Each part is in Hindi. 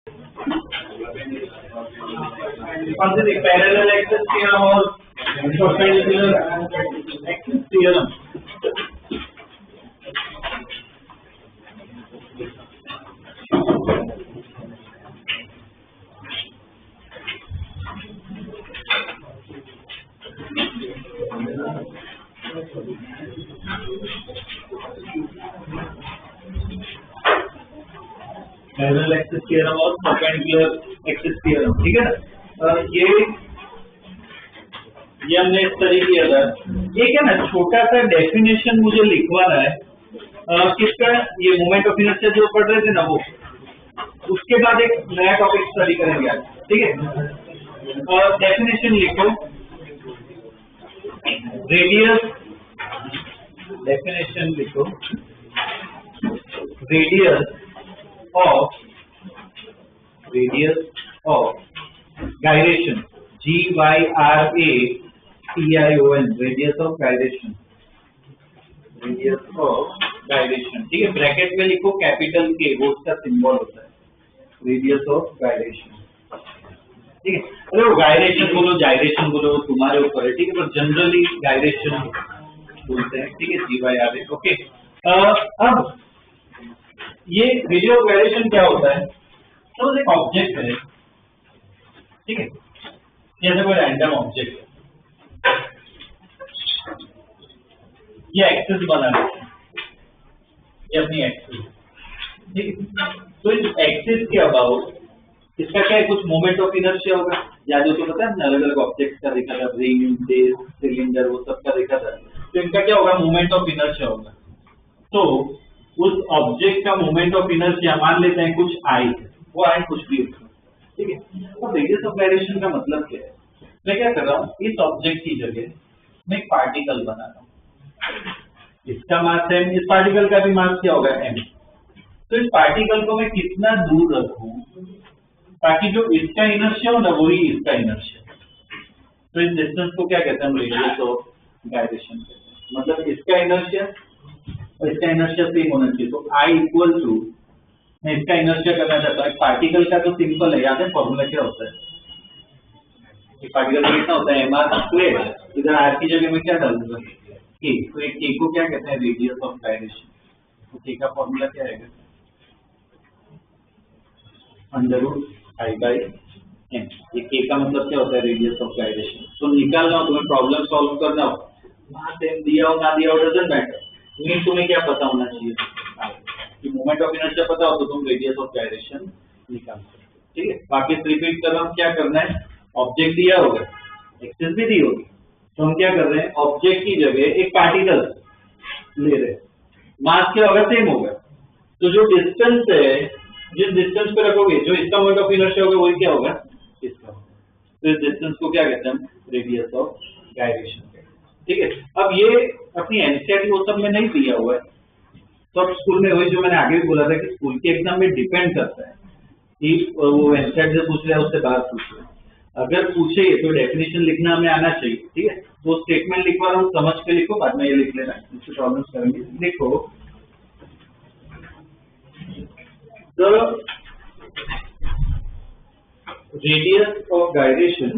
कौन सी पैरेलल एक्सिस थ्योरम और perpendicular axis theorem? Parallel axis theorem और परपेंडिकुलर एक्सिस थ्योरम, ठीक है ना। ये हमने स्टडी किया था। ये क्या ना छोटा सा डेफिनेशन मुझे लिखवाना है किसका, ये मोमेंट ऑफ इनर्शिया जो पढ़ रहे थे ना वो, उसके बाद एक नया टॉपिक स्टडी करेंगे आज, ठीक है। और डेफिनेशन लिखो, रेडियस, डेफिनेशन लिखो, radius of gyration, GYRATION, radius of gyration, ठीक है। ब्रैकेट में लिखो कैपिटल के, वो उसका सिंबल होता है, रेडियस ऑफ गायरेशन, ठीक है। अरे वो गायरेशन बोलो जायरेशन बोलो तुम्हारे ऊपर है, ठीक है, पर जनरली गायरेशन बोलते हैं, ठीक है। GYRA, okay. अब ये रेडियस ऑफ गायरेशन क्या होता है? तो एक ऑब्जेक्ट है, ठीक है, जैसे कोई रैंडम ऑब्जेक्ट है, ये एक्सिस बना है, ये अपनी एक्सिस, ठीक है। तो इस एक्सिस के अबाउट इसका क्या है, कुछ मोमेंट ऑफ इनर्शिया होगा। याद हो तो पता है, अलग अलग ऑब्जेक्ट का देखा था, रिंग, डिस्क, सिलेंडर, वो सब का देखा था। तो इनका क्या होगा, मोमेंट ऑफ इनर्शिया होगा। तो उस ऑब्जेक्ट का मोमेंट ऑफ इनर्शिया मान लेते हैं कुछ आई, वो आई कुछ भी होगा, ठीक है। तो रेडियस ऑफ गायरेशन का मतलब क्या है? मैं क्या कर रहा हूँ, इस ऑब्जेक्ट की जगह मैं एक पार्टिकल बना रहा हूँ, इसका मास m, इस पार्टिकल का भी मास क्या होगा, m। तो इस पार्टिकल को मैं कितना दूर रखूं ताकि जो इसका इनर्शिया हो ना वही इसका इनर्शिया। तो इस डिस्टेंस को क्या कहते हैं, रेडियस ऑफ गायरेशन कहते हैं। मतलब इसका इनर्शिया और इसका इनर्शिया सेम होना चाहिए। तो I इक्वल टू, मैं इसका इनर्शिया करना चाहता हूँ, पार्टिकल का तो सिंपल है, याद है फॉर्मूला क्या होता है, एक पार्टिकल का कितना होता है, m²। इधर r की जगह में क्या डालूंगा, k। तो एक k को क्या कहते हैं, रेडियस ऑफ गायरेशन। तो k का फॉर्मूला क्या आएगा, √I/m। ये k का मतलब क्या होता है, रेडियस ऑफ गायरेशन। तो निकालना हो, तुम्हें प्रॉब्लम सॉल्व करना हो, मास m दिया हो ना दिया हो डजंट मैटर, लेकिन तुम्हें क्या पता होना चाहिए कि मोमेंट ऑफ इनर्शिया पता हो तो तुम रेडियस ऑफ गायरेशन निकाल सकते हो, ठीक है। बाकी रिपीट कर रहा हूं, क्या करना है, ऑब्जेक्ट दिया होगा, एक्सिस भी दी होगी, तो हम क्या कर रहे हैं, ऑब्जेक्ट की जगह एक पार्टिकल ले रहे हैं, मास क्या होगा, सेम होगा। तो जो डिस्टेंस है, जिस डिस्टेंस पे रखोगे, जो इसका मोमेंट ऑफ इनर्शिया होगा वही क्या होगा, इसका। तो इस डिस्टेंस को क्या कहते हैं, रेडियस ऑफ गायरेशन, ठीक है। अब ये अपनी एनसीईआरटी वो सब में नहीं दिया हुआ है, तो अब स्कूल में वही जो मैंने आगे भी बोला था कि स्कूल के एग्जाम में डिपेंड करता है कि वो एनसीईआरटी से पूछ रहे हैं उससे बाहर पूछ रहे हैं। अगर पूछे तो डेफिनेशन लिखना हमें आना चाहिए, ठीक है। तो स्टेटमेंट लिखवा रहा हूँ, समझ के लिखो, बाद में ये लिख लेना, इससे प्रॉब्लम करेंगे। लिखो, the radius of gyration,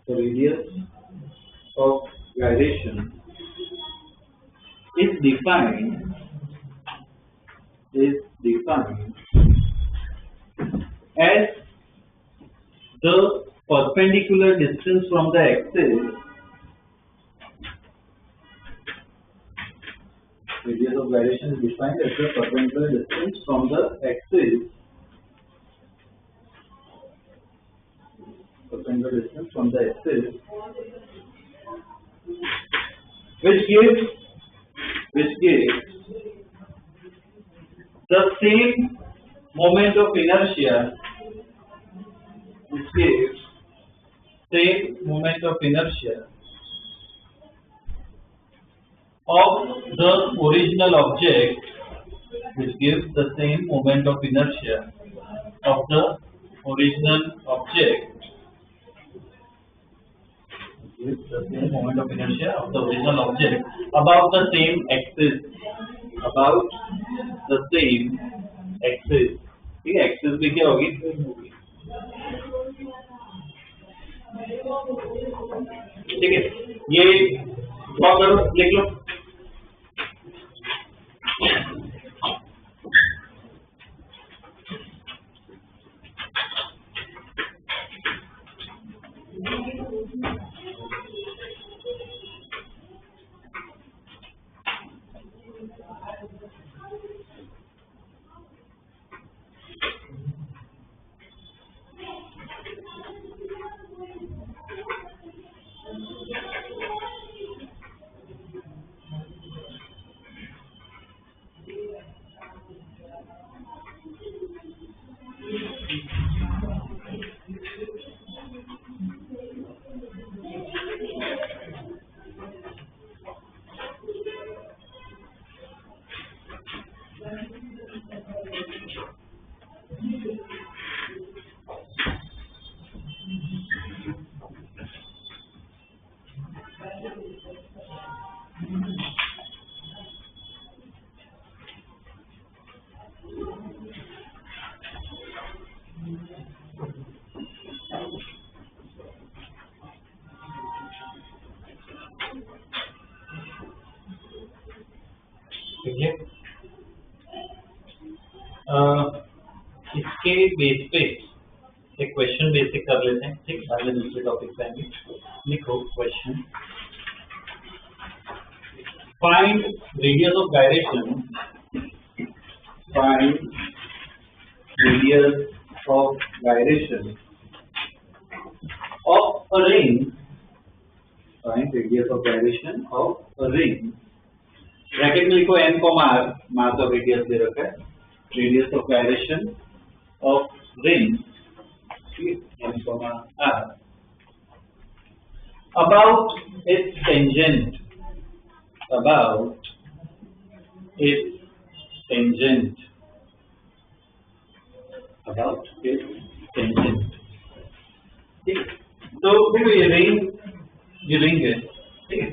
the radius of gyration is defined as the perpendicular distance from the axis. Radius of gyration is defined as the perpendicular distance from the axis. Perpendicular distance from the axis, which gives the same moment of inertia. Which gives same moment of inertia of the original object, which gives the same moment of inertia of the original object, gives the same moment of inertia of the original object about the same axis, about the same axis ठीक है, एक्सेस भी क्या होगी, ठीक है। ये ड्रॉ करो, लिख लो। ठीक है, इसके बेस पे एक क्वेश्चन बेसिक कर लेते हैं, ठीक, बाद में दूसरे टॉपिक पे आएंगे। लिखो question, find radius of gyration, find radius of gyration of a ring, find radius of gyration of a ring, bracket में लिखो m, r, mass of radius दे रखा है, radius of gyration of ring, m, r, about its tangent, about its tangent, about its tangent, ठीक है। तो देखो ये रिंग है, ठीक है,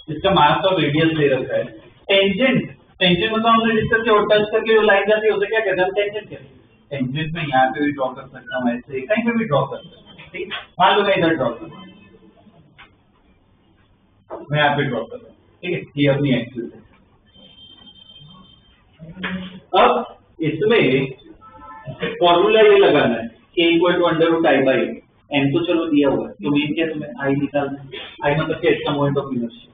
इसका मास और रेडियस दे रखा है। टेंजेंट, टेंजेंट मतलब हमने डिस्कस किया, टच करके जो लाइन जाती है उसे क्या कहते हैं, टेंजेंट कहते हैं। टेंजेंट में यहाँ पे भी ड्रॉ कर सकता हूँ, ऐसे कहीं पे भी ड्रॉ कर सकता हूँ, ठीक, मान लो मैं इधर ड्रॉ कर रहा हूँ, मैं यहाँ पे ड्रॉ कर रहा हूँ, ठीक है, ये अपनी एक्सिस है। अब इसमें फॉर्मूला ये लगाना है, k √i/, n तो चलो दिया हुआ है, तो मेन क्या तुम्हें i निकालना है। i मतलब क्या, इसका मोमेंट ऑफ इनर्शिया।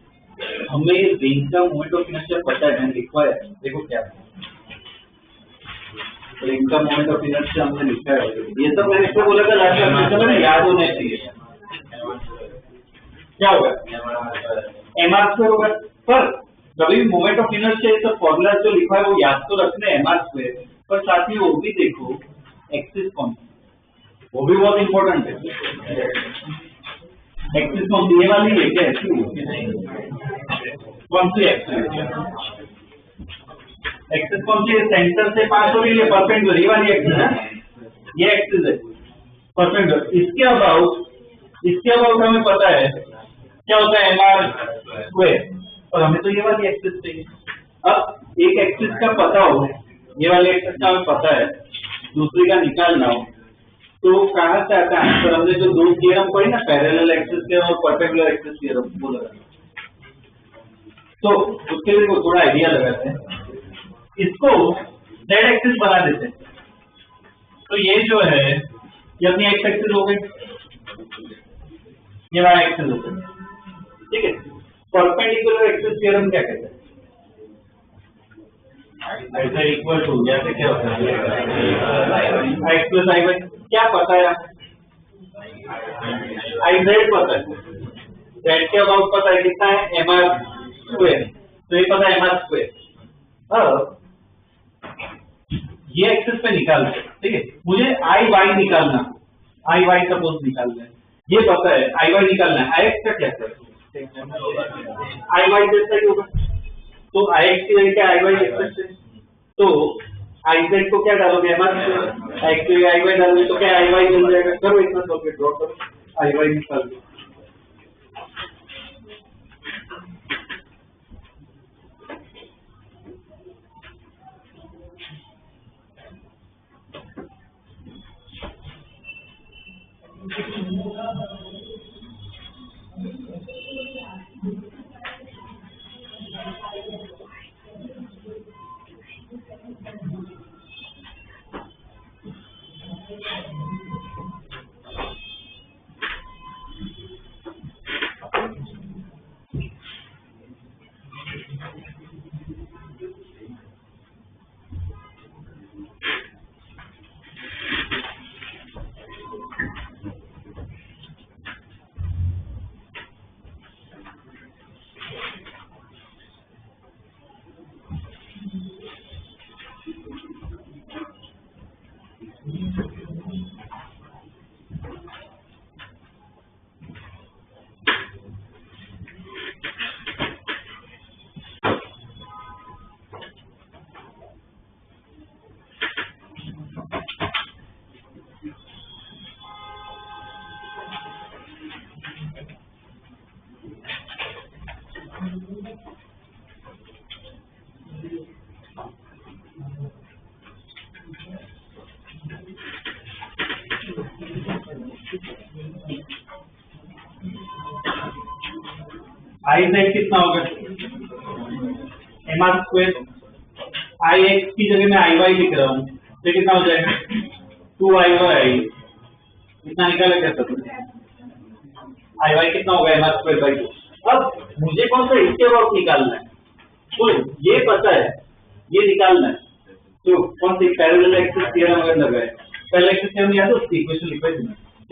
हमें रिंग का मोमेंट ऑफ इनर्शिया पता है, मैंने लिखा है, देखो क्या है, रिंग का मोमेंट ऑफ इनर्शिया हमने लिखा है। ये सब मैंने इसको बोला था लास्ट में, ना याद होना चाहिए। क्या होगा, mr² होगा, पर कभी भी मोमेंट ऑफ इनर्शिया ये सब फॉर्मूला जो लिखा है वो याद तो रखने mr², पर साथ ही वो भी देखो एक्सिस कौन, वो भी बहुत इंपॉर्टेंट है। एक्सिस कौन सी, ये वाली है क्या, कौन सी एक्सिस, एक्सिस कौन सी है, सेंटर से पास हो रही है, परपेंडिकुलर, ये वाली एक्सिस है, ये एक्सिस है परपेंडिकुलर। इसके अबाउट हमें पता है क्या होता है, mr², और हमें तो ये वाली एक्सिस चाहिए। अब एक एक्सिस का पता हो, ये वाली एक्सिस का हमें पता है, दूसरी का निकालना हो, तो कहाँ से आता है आंसर, हमने जो दो थ्योरम पढ़ी ना, पैरेलल एक्सिस थ्योरम और परपेंडिकुलर एक्सिस थ्योरम, वो लगाना। तो उसके लिए वो थोड़ा आइडिया लगाते हैं, इसको z एक्सिस बना देते हैं। तो ये जो है ये अपनी x एक्सिस हो गई, ये y एक्सिस हो गई, ठीक है। परपेंडिकुलर एक्सिस थ्योरम क्या कहते हैं, ऐसा इक्वल टू, जैसे क्या होता है x + i/, क्या पता है, iz पता है, z के अबाउट पता है कितना है, mr², तो ये पता है mr²। अब ये एक्सिस पे निकालना है, ठीक है, मुझे iy निकालना, iy सपोज निकालना है, ये पता है iy निकालना है, ix का क्या है, iy जैसा ही होगा, तो ix की जगह क्या iy लिख सकते हैं, तो iz को क्या डालोगे, mr², x को iy डालोगे तो क्या iy मिल जाएगा। करो इतना तो ड्रॉ करो, iy निकाल दो, आई जेड कितना होगा एम आर स्क्वायर, आई एक्स की जगह मैं आई वाई लिख रहा हूँ तो कितना हो जाएगा 2i/i, इतना निकाला क्या सब आई वाई कितना होगा एम आर स्क्वायर बाई 2। अब मुझे कौन सा इसके अबाउट निकालना है, तो ये पता है ये निकालना है, तो कौन सी पैरेलल एक्सिस थ्योरम अगर लगाए, पैरेलल एक्सिस थ्योरम याद है उसकी इक्वेशन लिखो इसमें I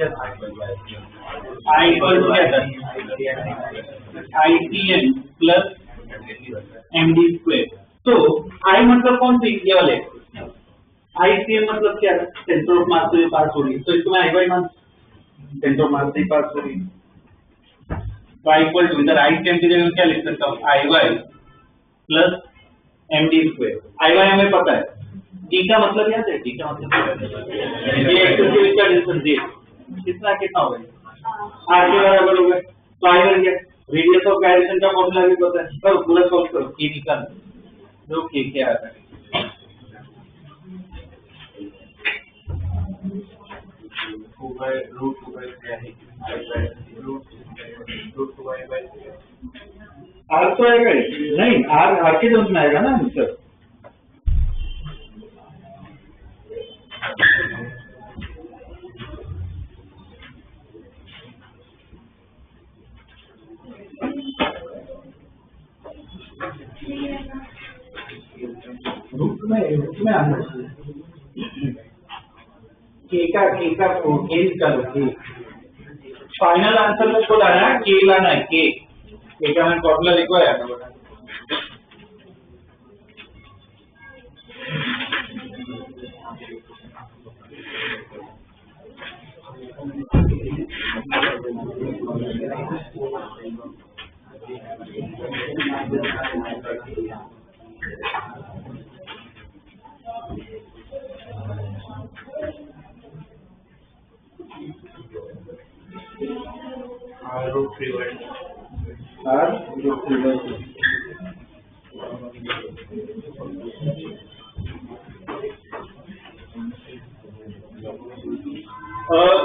इक्वल टू क्या था ICN प्लस MD स्क्वायर। तो I मतलब कौन सी ये वाले, ICN मतलब क्या सेंटर ऑफ मास से पास हो रही, तो इसको मैं IY मान सेंटर ऑफ मास से पास हो रही, तो इक्वल टू इधर ICN की जगह क्या लिख सकता हूँ IY plus MD square. IY हमें पता है, D का मतलब याद है, D का मतलब ये एक्सिस के बीच का डिस्टेंस D कितना कितना होगा R के बराबर होगा, तो आई बन गया। रेडियस ऑफ गायरेशन का फॉर्मूला भी पता है, पर पूरा सॉल्व करो के निकाल दो, के क्या आता है R तो आएगा नहीं, R के जो में आएगा ना आंसर। रूट में आना के निकालो के, फाइनल आंसर में खुद आना के लाना है, के का मैंने फॉर्मूला लिखवाया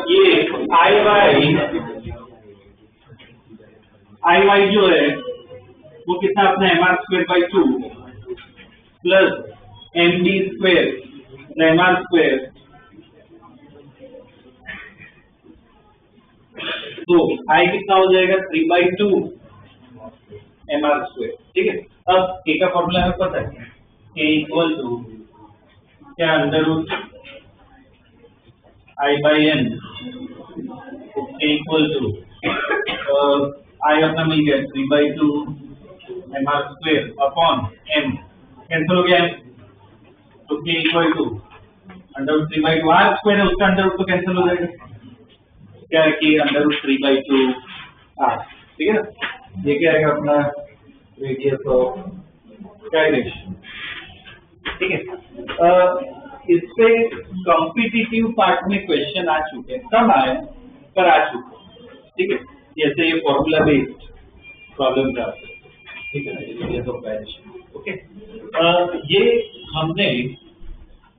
ये आई वाई जो है वो कितना अपना M R square by 2 plus M D square M R square, तो आई कितना हो जाएगा 3/2 एम आर स्क्वायर। ठीक है, अब के का फॉर्मूला हमें पता है, के इक्वल टू क्या under root I by N, K equal to I अपना मिल गया 3/2 M R square upon M, cancel हो गया एम, तो K equal to under root 3/2 R square है उसका अंडर रूट तो कैंसिल हो जाएगा, क्या है कि अंडर रूट 3/2 आर। ठीक है ना, ये क्या आएगा अपना रेडियस ऑफ गायरेशन। ठीक है, इस पे कॉम्पिटिटिव पार्ट में क्वेश्चन आ चुके हैं, कम आए पर आ चुके। ठीक है, जैसे ये फॉर्मूला बेस्ड प्रॉब्लम का, ठीक है ना, रेडियस ऑफ गायरेशन। ओके, ये हमने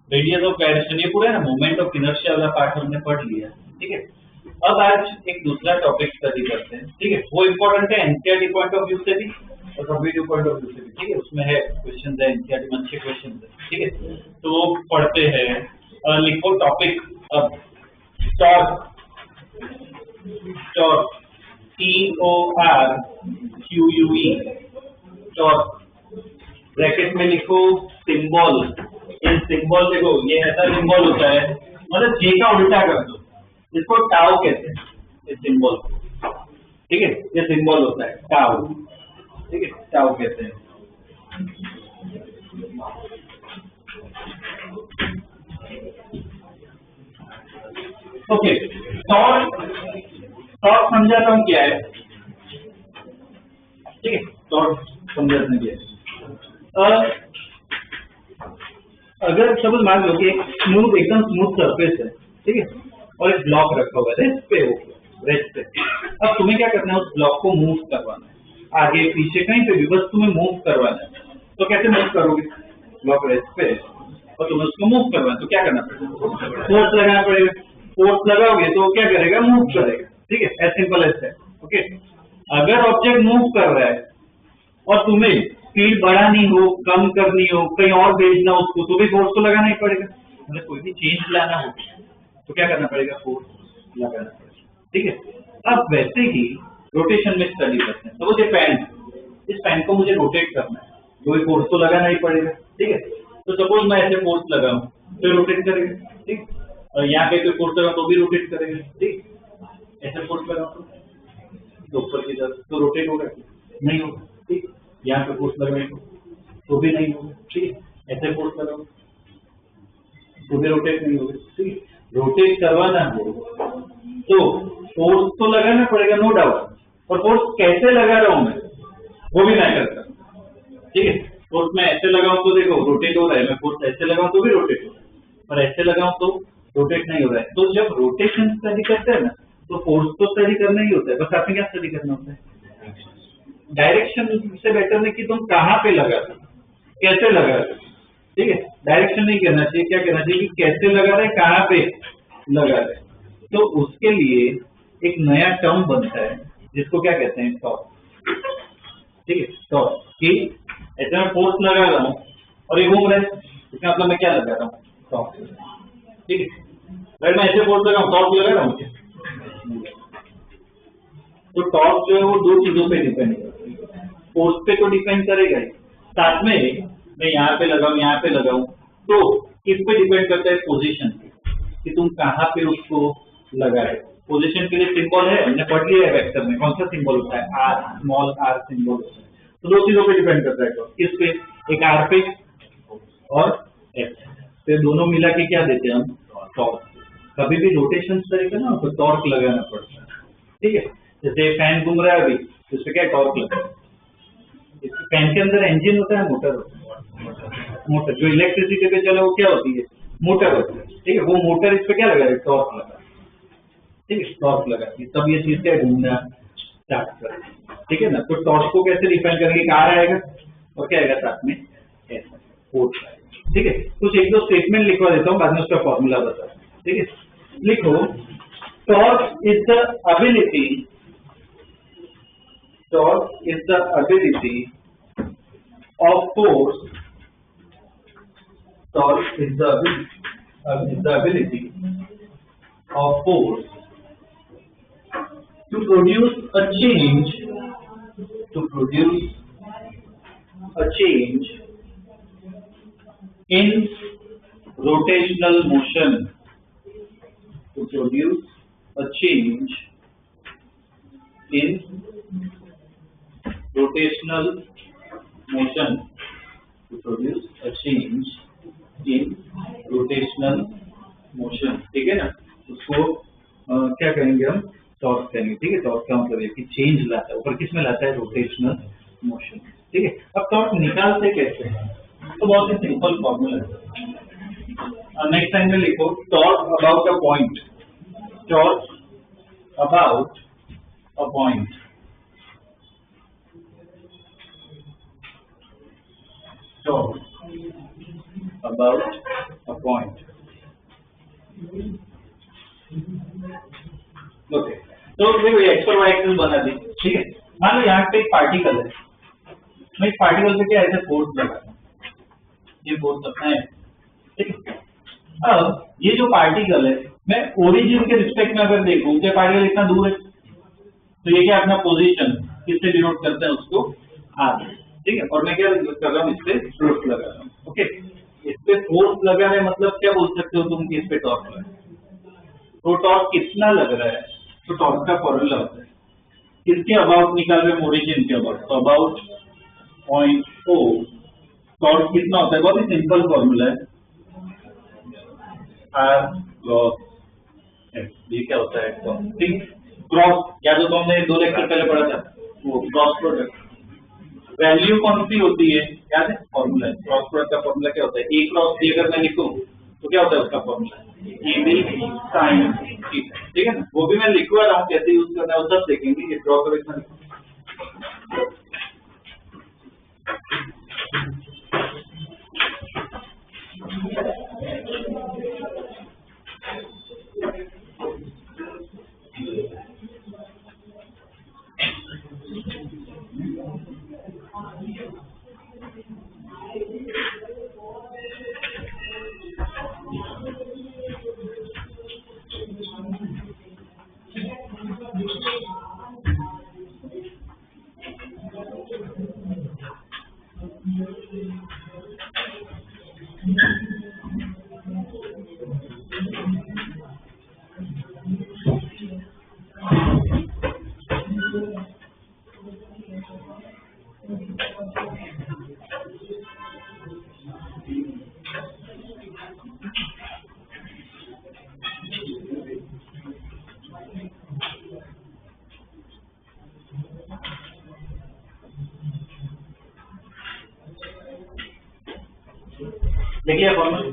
रेडियस ऑफ गायरेशन ये पूरा ना मोमेंट ऑफ इनर्शिया वाला पार्ट हमने पढ़ लिया। ठीक है, अब आज एक दूसरा टॉपिक स्टडी करते हैं, ठीक है। वो इम्पोर्टेंट है एनसीईआरटी पॉइंट ऑफ व्यू से भी और कॉम्पिटिटिव पॉइंट ऑफ व्यू से भी, ठीक है। उसमें है क्वेश्चन है एनसीईआरटी में अच्छे क्वेश्चन है, ठीक है। तो वो पढ़ते हैं। लिखो टॉपिक अब torque, torque TORQUE, torque. Bracket में लिखो सिंबल। ये सिंबल देखो, ये ऐसा सिंबल होता है, मतलब जे का उल्टा कर दो, इसको टाउ कहते हैं, ये सिंबल, ठीक है। ये सिंबल होता है टाउ, ठीक है, टाउ कहते हैं। ओके, टॉर्क, टॉर्क समझाता हूँ क्या है, ठीक है। टॉर्क समझाते हैं क्या है। अगर सपोज मान लो कि एक स्मूथ, एकदम स्मूथ सरफेस है, ठीक है, और एक ब्लॉक रखा हुआ है रेस्ट पे, रेस्ट पे। अब तुम्हें क्या करना है, उस ब्लॉक को मूव करवाना है, आगे पीछे कहीं पे भी, बस तुम्हें मूव करवाना है। तो कैसे मूव करोगे, ब्लॉक रेस्ट पे और तुम्हें उसको मूव करवाना है, तो क्या करना पड़ेगा, फोर्स लगाना पड़ेगा। फोर्स लगाओगे तो क्या करेगा, मूव करेगा, ठीक है। As simple as that, okay. अगर ऑब्जेक्ट मूव कर रहा है और तुम्हें स्पीड बढ़ानी हो, कम करनी हो, कहीं और भेजना हो उसको, तो भी फोर्स तो लगाना ही पड़ेगा। मतलब कोई भी चेंज लाना हो तो क्या करना पड़ेगा, फोर्स लगाना पड़ेगा, ठीक है। अब वैसे ही रोटेशन में स्टडी करते हैं। तो ये फैन, इस फैन को मुझे रोटेट करना है, कोई फोर्स तो लगाना ही पड़ेगा, ठीक है। तो सपोज मैं ऐसे फोर्स लगाऊं तो रोटेट करेगा, ठीक। और यहाँ पे कोई फोर्स लगाऊं तो भी रोटेट करेगा, ठीक। ऐसे फोर्स लगाऊं तो ऊपर की तरफ तो रोटेट होगा, नहीं होगा, ठीक। यहाँ पे फोर्स लगाए तो भी नहीं होगा, ठीक। ऐसे फोर्स लगाओ तो भी रोटेट नहीं होगा, ठीक। रोटेट करवाना हो तो फोर्स तो लगाना पड़ेगा, नो डाउट। और फोर्स कैसे लगा रहा हूं मैं, वो भी मैटर करता है, ठीक है। फोर्स मैं ऐसे लगाऊं तो देखो रोटेट हो रहा है, मैं फोर्स ऐसे लगाऊं तो भी रोटेट हो रहा है, और ऐसे लगाऊं तो रोटेट नहीं हो रहा है। तो जब रोटेशन स्टडी करते हैं ना, तो फोर्स तो स्टडी करना ही होता है, बस आपने क्या स्टडी करना होता है, डायरेक्शन से बेटर नहीं कि तुम कहाँ पे लगा रहे, कैसे लगा रहे, ठीक है। डायरेक्शन नहीं कहना चाहिए, क्या कहना चाहिए कि कैसे लगा रहे, कहाँ पे लगा रहे। तो उसके लिए एक नया टर्म बनता है जिसको क्या कहते हैं, टॉर्क, ठीक है। टॉर्क कि ऐसे मैं फोर्स लगा रहा हूँ और ये घूम रहा है, इसका मतलब मैं क्या लगा रहा हूँ, टॉर्क, ठीक है। अगर मैं ऐसे फोर्स लगा हूँ, टॉर्क लगा रहा हूँ क्या, तो टॉर्क जो है वो दो चीजों पे डिपेंड करता है, फोर्स पे तो डिपेंड करेगा ही, साथ में मैं यहाँ पे लगाऊं, यहाँ पे लगाऊं, तो किस पे डिपेंड करता है, पोजीशन पे, कि तुम कहाँ पे उसको लगा रहे हो। पोजीशन के लिए सिंबल है, हमने पढ़ लिया है वेक्टर में, कौन सा सिंबल होता है, आर, स्मॉल आर सिंबल होता है। तो दो चीजों पे डिपेंड करता है, किस पे, एक आर पे और एच पे, दोनों मिला के क्या देते हैं हम, टॉर्क। कभी भी रोटेशन तरीका ना तो टॉर्क लगाना पड़ता है, ठीक है। जैसे फैन घूम रहा है अभी, तो उसपे क्या टॉर्क लगा है, फैन के अंदर इंजन होता है, मोटर होता है, मोटर जो इलेक्ट्रिसिटी पे चले वो क्या होती है, मोटर होती है, ठीक है। वो मोटर इस पे क्या लगा है, टॉर्क लगा, ठीक है, टॉर्क लगा, तब ये चीज क्या घूमना स्टार्ट कर, ठीक है ना। तो टॉर्क को कैसे डिफाइन करेंगे, कार आएगा और क्या आएगा साथ में, ऐसा फोर्स आएगा, ठीक है। कुछ एक दो स्टेटमेंट लिखवा देता हूँ, बाद में उसका फॉर्मूला बता, ठीक है। लिखो, torque is the ability, torque is the ability of force, torque is the ability of force to produce a change, in rotational motion, to produce a change in rotational motion, to produce a change in rotational motion, ठीक है ना। उसको क्या कहेंगे हम, टॉर्क कहेंगे, ठीक है। टॉर्क का मतलब है कि चेंज लाता है, ऊपर किस में लाता है, रोटेशनल मोशन, ठीक है। अब टॉर्क निकालते कैसे हैं, तो बहुत ही सिंपल फॉर्मूला है। नेक्स्ट टाइम में लिखो, torque about a point, torque about a point, about a point. Okay, तो देखो ये एक्स और वाई एक्सिस बना दी, ठीक है। मान लो यहाँ पे एक पार्टिकल है, मैं इस पार्टिकल पे क्या ऐसे फोर्स लगाता हूँ, ये फोर्स अपना है, ठीक है। अब ये जो पार्टिकल है, मैं ओरिजिन के रिस्पेक्ट में अगर देखूं तो पार्टिकल इतना दूर है, तो ये क्या अपना पोजीशन किससे डिनोट करते हैं उसको, आर, ठीक है। और मैं क्या कर रहा हूँ, इस पे फोर्स लगा रहा हूँ, ओके। इस पे फोर्स लगा रहे मतलब क्या बोल सकते हो तुम कि इस पे टॉर्क लगा, तो टॉर्क कितना लग रहा है, तो टॉर्क का फॉर्मूला होता है किसके अबाउट निकाल रहे हैं, ओरिजिन के अबाउट, तो अबाउट 0.4 टॉर्क कितना होता है, बहुत ही सिंपल फॉर्मूला है, आर क्रॉस एस, ये क्या होता है टॉर्क, ठीक। क्रॉस या तो हमने 2 लेक्चर पहले पढ़ा था, वो क्रॉस प्रोडक्ट वैल्यू कौन सी होती है, याद है फॉर्मूला है, क्रॉस प्रोडक्ट का फॉर्मूला क्या होता है, ए क्रॉस बी अगर मैं लिखूं तो क्या होता है उसका formula, A B sine theta, ठीक है ना। वो भी मैं लिखवा रहा हूँ, कैसे यूज करना है वो सब देखेंगे, ये ड्रॉ करो इसमें। देखिए फॉर्मूला,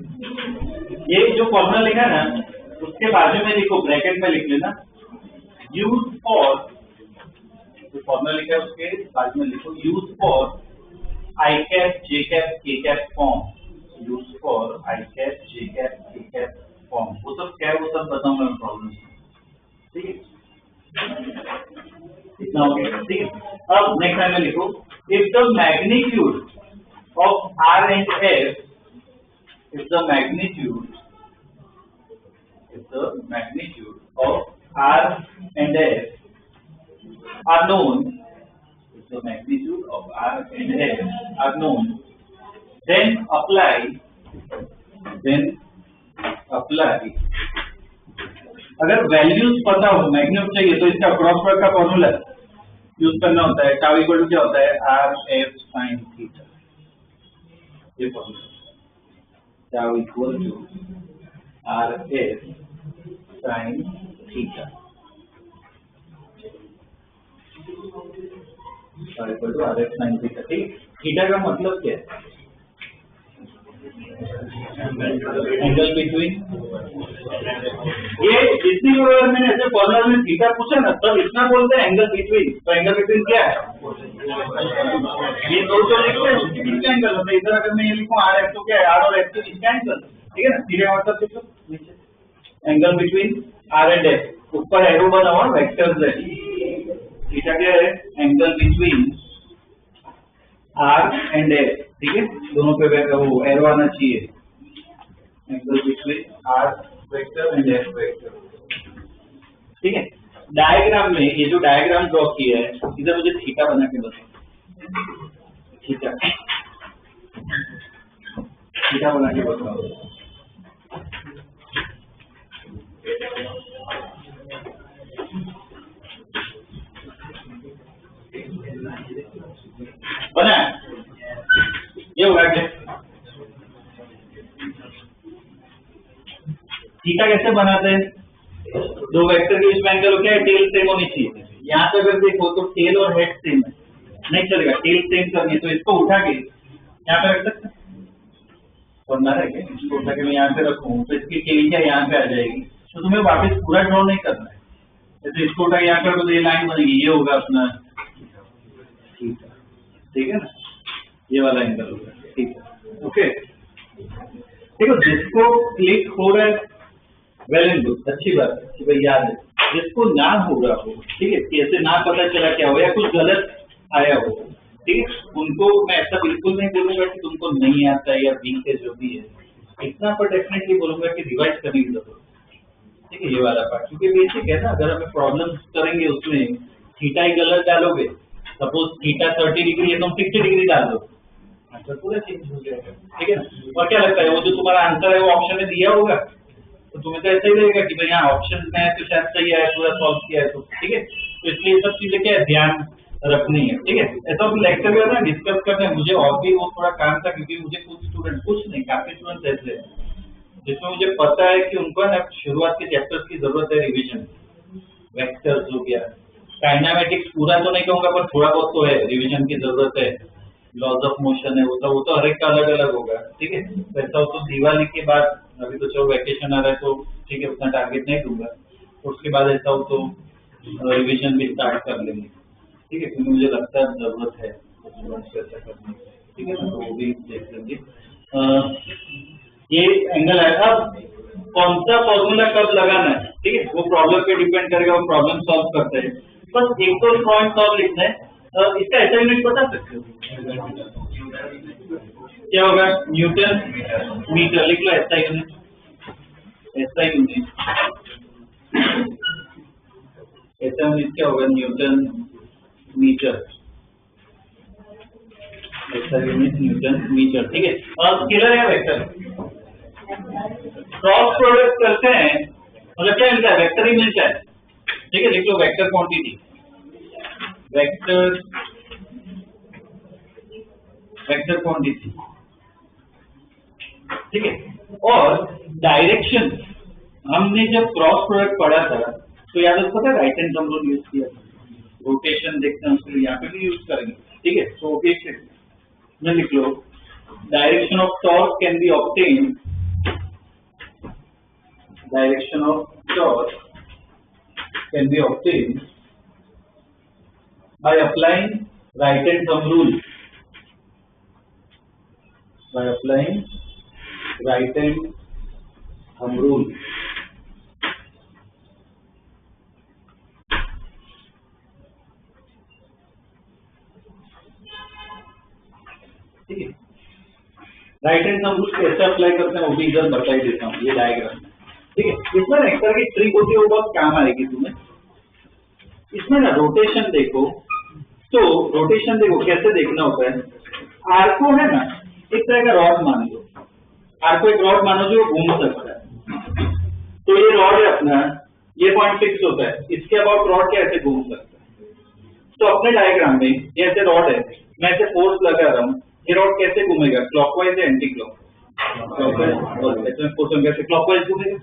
ये जो फॉर्मूला लिखा है ना, उसके बाजू में लिखो, ब्रैकेट में लिख लेना, यूज फॉर, जो फॉर्मूला लिखा है उसके बाजू में लिखो, use for I cap J cap K cap form, use for I cap J cap K cap form, वो सब क्या है वो सब बताऊंगा मैं प्रॉब्लम, ठीक है। इतना हो गया, ठीक है। अब नेक्स्ट लाइन में लिखो, if the magnitude of R and F, if the magnitude of R and S are known, if the magnitude of R and S are known, then apply अगर वैल्यूज पता हो, मैग्नीट्यूड चाहिए तो इसका क्रॉस प्रोडक्ट का फॉर्मूला यूज करना होता है, टाउ इक्वल टू क्या होता है, आर एफ साइन थीटा, ये formula tau equal to RF sin theta, tau equal to RF sin theta, ठीक। थीटा का मतलब क्या है, एंगल बिटवीन, ये जितनी बार मैंने ऐसे फॉर्मूला में थीटा पूछा ना, तब इतना बोलते हैं एंगल बिटवीन, तो एंगल बिटवीन क्या है, ये दो जो लिखते हैं उसके बीच का एंगल होता है, इधर अगर मैं ये लिखूं आर एफ तो क्या है, आर और एफ के बीच का एंगल, ठीक है ना। थीटा का मतलब लिखो नीचे, angle between R and F, ऊपर एरो बना हुआ वेक्टर्स है, थीटा क्या है, angle between R and F, ठीक है, दोनों पे वो एरो आना चाहिए, angle between R vector and F vector, ठीक है। डायग्राम में ये जो डायग्राम ड्रॉ किया है, इधर मुझे थीटा बना के बताओ, थीटा बना के बताओ, बना ये होगा क्या, थीटा कैसे बनाते हैं, दो वेक्टर के बीच में एंगल क्या है, टेल सेम होनी चाहिए। यहाँ पे अगर देखो तो टेल और हेड सेम है, नहीं चलेगा, टेल सेम करनी है तो इसको उठा के यहाँ पे रख सकते हैं, और ना रखे इसको उठा के मैं यहाँ पे रखूँ तो इसकी टेल क्या यहाँ पे आ जाएगी, तो तुम्हें वापस पूरा ड्रॉ नहीं करना है, जैसे इसको उठा के यहाँ पे रखो तो ये लाइन बनेगी, ये होगा अपना थीटा, ठीक है ना, ये वाला एंगल होगा, ठीक है, ओके। देखो जिसको क्लिक हो रहा है वेल एंड गुड, अच्छी बात है कि भाई याद है। जिसको ना हो रहा हो, ठीक है, कैसे ना पता चला क्या हो या कुछ गलत आया हो, ठीक है, उनको मैं ऐसा बिल्कुल नहीं बोलूंगा कि तुमको नहीं आता है या वीक है जो भी है, इतना पर डेफिनेटली बोलूंगा कि रिवाइज करने की जरूरत है, ठीक है, ये वाला पार्ट, क्योंकि बेसिक है ना। अगर हमें प्रॉब्लम करेंगे उसमें थीटा ही गलत डालोगे, सपोज थीटा 30 डिग्री है, तुम 60 डिग्री डाल दो, आंसर पूरा चेंज हो जाएगा, ठीक है ना। और क्या लगता है वो जो तुम्हारा आंसर है वो ऑप्शन में दिया होगा, तो तुम्हें तो ऐसा ही लगेगा कि भाई यहाँ ऑप्शन में है तो शायद सही है, पूरा सॉल्व किया है तो, ठीक है। तो इसलिए ये सब चीजें क्या है, ध्यान रखनी है, ठीक है। ऐसा लेक्चर में ना डिस्कस करने मुझे और भी वो थोड़ा काम था, क्योंकि मुझे कुछ नहीं, काफी स्टूडेंट ऐसे हैं जिसमें मुझे पता है कि उनको ना शुरुआत के चैप्टर्स की जरूरत है, रिविजन, वेक्टर्स हो गया, काइनेमेटिक्स पूरा तो नहीं कहूंगा पर थोड़ा बहुत तो है, रिविजन की जरूरत है, लॉज ऑफ मोशन है, वो तो हर एक का अलग अलग होगा, ठीक है। तो ऐसा हो तो दिवाली के बाद, अभी तो चलो वैकेशन आ रहा है तो ठीक है, उतना टारगेट नहीं दूंगा, उसके बाद ऐसा हो तो रिविजन भी स्टार्ट कर लेंगे, ठीक है, क्योंकि मुझे लगता है जरूरत है ऐसा करने की, ठीक है ना, तो वो भी देख लेंगे। ये एंगल है, अब कौन सा फॉर्मूला कब लगाना है, ठीक है, वो प्रॉब्लम पे डिपेंड करेगा, वो प्रॉब्लम सॉल्व करते हैं। बस एक तो पॉइंट और लिखना है, इसका ऐसा यूनिट बता सकते हो क्या होगा, न्यूटन मीटर, लिख लो ऐसा यूनिट, ऐसा यूनिट क्या होगा, न्यूटन मीटर, ऐसा यूनिट न्यूटन मीटर, ठीक है। और स्केलर या वेक्टर, क्रॉस प्रोडक्ट करते हैं मतलब क्या मिलता है, वेक्टर ही मिलता है, ठीक है, लिख लो वेक्टर क्वांटिटी, वेक्टर क्वांटिटी, ठीक है। और डायरेक्शन, हमने जब क्रॉस प्रोडक्ट पढ़ा था तो याद है, पता है right hand thumb rule use किया, रोटेशन देखते हैं उसके लिए यहाँ पे भी यूज करेंगे, ठीक है। तो एक में लिख लो, direction of torque can be obtain, direction of torque can be obtain by applying right hand thumb rule, by applying right hand thumb rule, ठीक है। राइट हैंड थंब रूल कैसे अप्लाई करते हैं वो भी इधर बता ही देता हूँ, ये डायग्राम, ठीक है। इसमें ना एक तरह की ट्रिक होती है, वो बहुत काम आएगी तुम्हें। इसमें ना रोटेशन देखो, तो रोटेशन देखो कैसे देखना होता है, आर को है ना एक तरह का रॉड मान लो, आर को एक रॉड मानो जो घूम सकता है, तो ये रॉड है अपना, ये पॉइंट फिक्स होता है, इसके अबाउट रॉड कैसे घूम सकता है। तो अपने डायग्राम में ये ऐसे रॉड है, मैं ऐसे फोर्स लगा रहा हूँ, ये रॉड कैसे घूमेगा, क्लॉकवाइज या एंटी क्लॉकवाइज घूमेगा,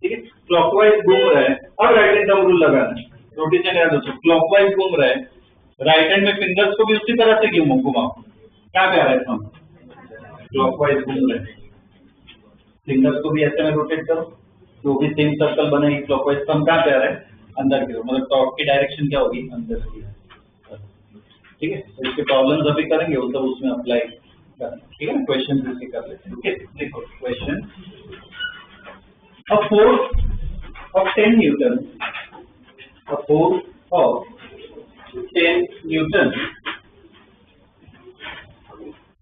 ठीक है, क्लॉकवाइज घूम रहा है। अब राइट हैंड थंब रूल लगाना है, रोटेशन याद रखो, क्लॉकवाइज घूम रहा है, राइट हैंड में फिंगर्स को भी उसी तरह से क्यों घुमाओ, क्या कह रहा है हम, क्लॉकवाइज घूम रहे हैं, फिंगर्स को भी ऐसे में रोटेट करो, जो भी सेम सर्कल बनेगी क्लॉकवाइज, हम कहाँ पे आ रहे हैं, अंदर की, मतलब टॉप की डायरेक्शन क्या होगी, अंदर की, ठीक है। तो इसके प्रॉब्लम्स अभी करेंगे, वो सब उसमें अप्लाई करना, ठीक है ना। क्वेश्चन जैसे कर लेते हैं, ओके। देखो question, a force of 10 Newton, a force of 10 Newton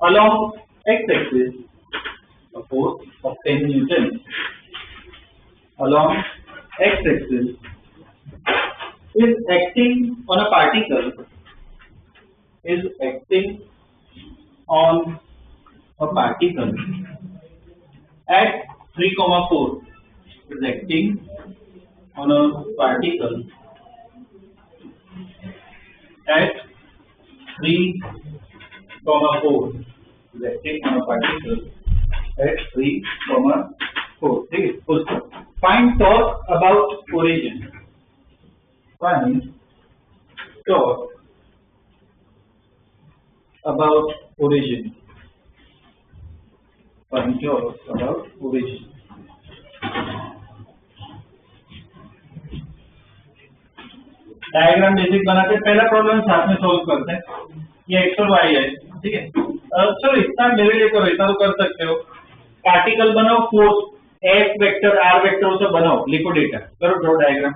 along x-axis, a force of 10 Newton along x-axis is acting on a particle, is acting on a particle at 3,4, is acting on a particle at 3,4, acting on a particle at 3,4, ठीक है। Find torque about origin, find torque about origin, find torque about origin। Diagram basic बनाते हैं, पहला प्रॉब्लम साथ में सॉल्व करते हैं, ये एक्स और वाई है, ठीक है। चलो इतना मेरे लिए करो, इतना तो कर सकते हो, पार्टिकल बनाओ, force S vector R vector से बनाओ, लिखो डेटा, करो ड्रॉ डायग्राम।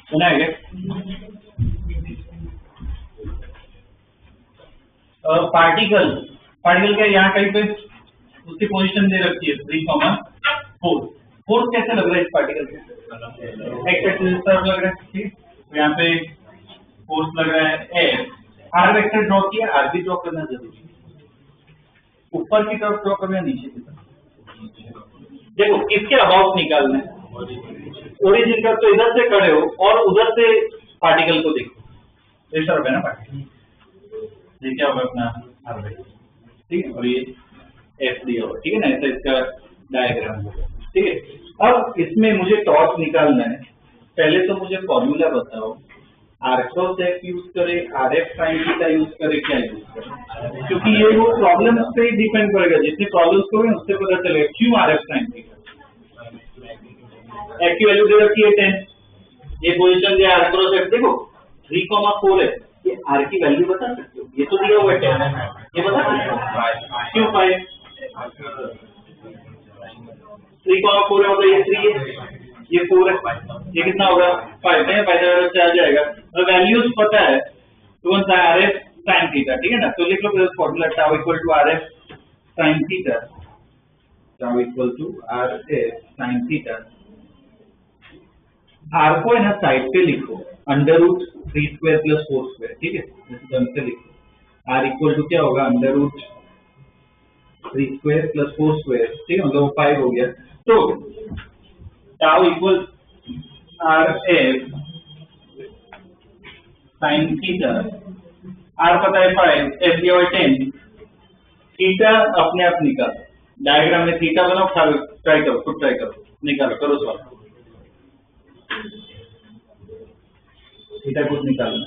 बनाएंगे पार्टिकल, पार्टिकल के यहाँ कहीं पे उसकी पोजीशन दे रखी है 3,4। फोर्स कैसे लग रहा है इस पार्टिकल से? एक्स एक्सिस पर लग रहा है, ठीक है। तो यहाँ पे फोर्स लग रहा है एफ। आर वेक्टर ड्रॉ किया, आर भी ड्रॉ करना जरूरी है। ऊपर की तरफ ड्रॉ करना, नीचे की तरफ। देखो किसके अबाउट निकालना है, ओरिजिन का, तो इधर से खड़े हो और उधर से पार्टिकल को देखो, इस तरफ है ना पार्टिकल, ये क्या होगा अपना आर वेक्टर, ठीक है, और ये एफ दिया होगा, ठीक है ना, ऐसा इसका डायग्राम होगा, ठीक है। अब इसमें मुझे टॉर्क निकालना है। पहले तो मुझे फॉर्मूला बताओ, आर क्रॉस एफ यूज करे, are F sine theta use करे, क्या यूज करे, क्योंकि ये वो प्रॉब्लम पे डिपेंड करेगा, जितने प्रॉब्लम्स करोगे उससे पता चलेगा क्यों are F sine theta. F की वैल्यू दे रखी है 10, ये पोजीशन दिया आर क्रॉस एफ, देखो 3,4 है, ये आर की वैल्यू बता सकते हो, ये तो दिया हुआ है 10, ये बता सकते हो क्यों 5, 3,4 है, मतलब ये 3 है, ये 4 है, ये कितना होगा 5 है, पाइथागोरस से आ जाएगा। तो वैल्यूज पता है, तो कौन सा आर एफ साइन थीटा, ठीक है ना। तो लिख लो formula tau equal to R F sine theta, tau equal to R F sine theta. R को है ना साइड पे लिखो, under root 3 square plus 4 square, ठीक है, इस ढंग से लिखो। आर इक्वल टू क्या होगा, under root 3 square plus 4 square, ठीक है, मतलब 5 हो गया। तो tau equal R F sine theta, R पता है 5, एफ दिया हुआ 10, थीटा अपने आप निकालो, डायग्राम में थीटा बनाओ, ट्राई करो, खुद ट्राई करो, निकालो, करो सॉल्व, थीटा कुछ निकालना।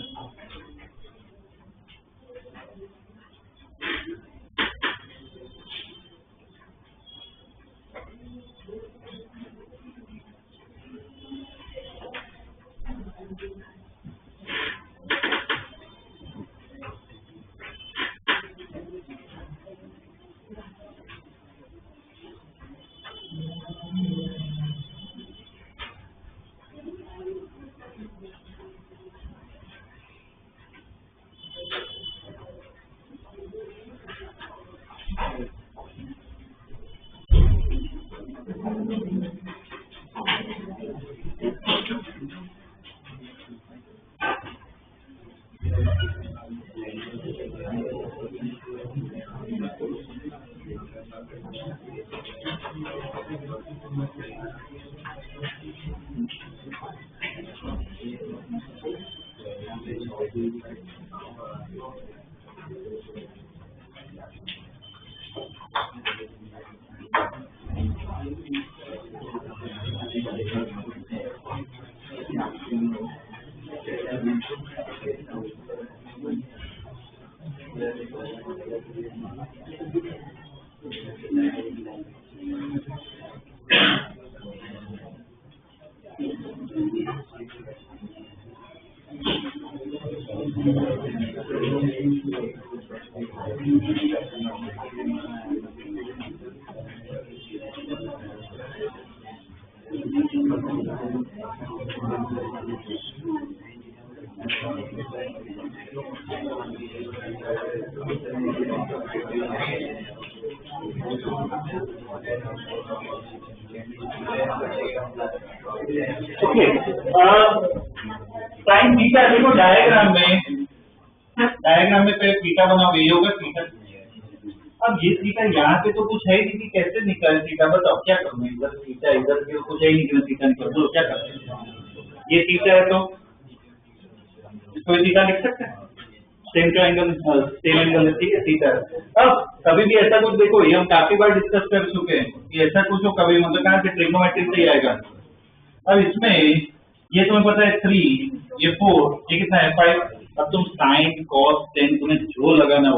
ओके, साइन थीटा देखो डायग्राम में डायग्राम में पहले थीटा बनाओगे, ये होगा थीटा। अब ये थीटा यहाँ पे तो कुछ है ही नहीं कि कैसे निकाले थीटा, बताओ क्या करूँ, इधर थीटा इधर के कुछ है ही नहीं कि मैं थीटा निकाल दो, क्या करते हैं? ये थीटा है तो कोई थीटा लिख सकते हैं, सेम ट्रायंगल सेम एंगल है, ठीक है, थीटा है। अब कभी भी ऐसा कुछ देखो, ये हम काफी बार डिस्कस कर चुके हैं कि ऐसा कुछ हो कभी मतलब कहाँ से ट्रिग्नोमेट्री से ही आएगा। अब इसमें ये तुम्हें पता है 3, ये 4, ये कितना है 5। अब तुम साइन कॉस टेन तुम्हें जो लगाना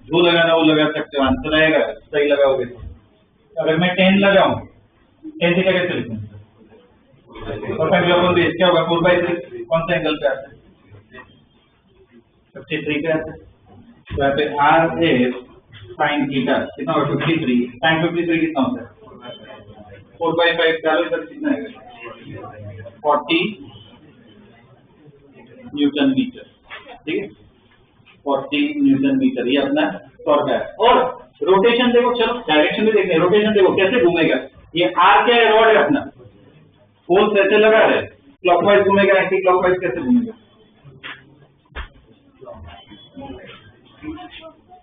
वो लगा सकते हो, आंसर आएगा सही लगाओगे तो। अगर मैं 10 लगाऊं, 10 थीटा कैसे लिखूं? परफेक्ट ग्लोबल बेस क्या होगा 4/3, कौन सा एंगल पे आता है? 53 पे आता है। तो यहाँ पे आर ए साइन थीटा कितना होगा 53, साइन 53 कितना होता है 4/5, डालो इधर कितना है 40 न्यूटन मीटर, ठीक है 40 न्यूटन मीटर, ये अपना टॉर्क है। और रोटेशन देखो, चलो डायरेक्शन भी देखते हैं, रोटेशन देखो कैसे घूमेगा, ये आर क्या है, रॉड है अपना, फोर्स ऐसे लगा रहे, क्लॉकवाइज घूमेगा, एंटी क्लॉकवाइज कैसे घूमेगा,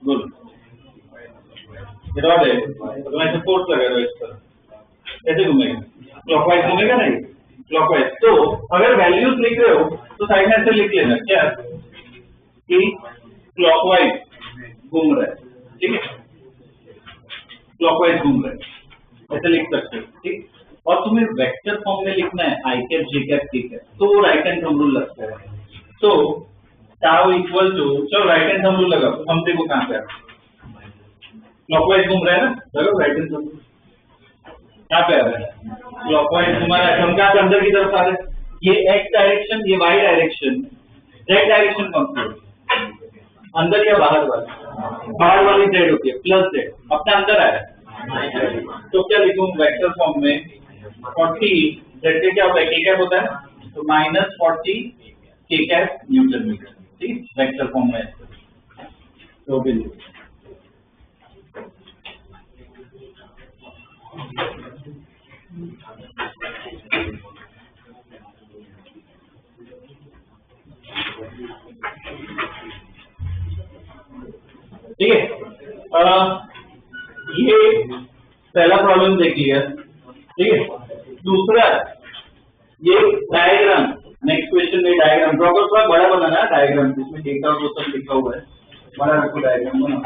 बोलो, रॉड है तो ऐसे फोर्स लगा रहे हो इस पर, कैसे घूमेगा, क्लॉकवाइज घूमेगा नहीं, क्लॉकवाइज। तो अगर वैल्यूज लिख रहे हो तो साइड में ऐसे लिख लेना क्या कि क्लॉकवाइज घूम रहा है, ठीक है, क्लॉकवाइज घूम रहा है, ऐसे लिख सकते हो, ठीक। और तुम्हें वेक्टर फॉर्म में लिखना है आई cap J cap T cap, तो वो राइट हैंड थंब रूल लगता है। तो टाउ इक्वल टू, चलो राइट हैंड थंब रूल लगाओ, हम देखो कहां पे क्लॉकवाइज घूम रहा है ना, लगाओ राइट हैंड थंब, कहां पे आ रहा है क्लॉकवाइज घुमा रहा है, हम कहां पे अंदर की तरफ आ रहे हैं, ये एक्स डायरेक्शन, ये वाई डायरेक्शन, जेड डायरेक्शन कौन सी है, अंदर या बाहर वाली, बाहर वाली जेड होती है, प्लस जेड, अपना अंदर आया है, तो क्या लिखूं वेक्टर फॉर्म में 40 जेड के क्या होता है, के कैप होता है, तो -40 के कैप न्यूटन मीटर, ठीक, वेक्टर फॉर्म में तो भी ठीक है। ये पहला प्रॉब्लम देख लिया, ठीक है। दूसरा ये डायग्राम, नेक्स्ट क्वेश्चन में डायग्राम ड्रॉ करो, थोड़ा बड़ा बनाना है डायग्राम, जिसमें डेटा और वो सब लिखा हुआ है, बड़ा रखो डायग्राम बना।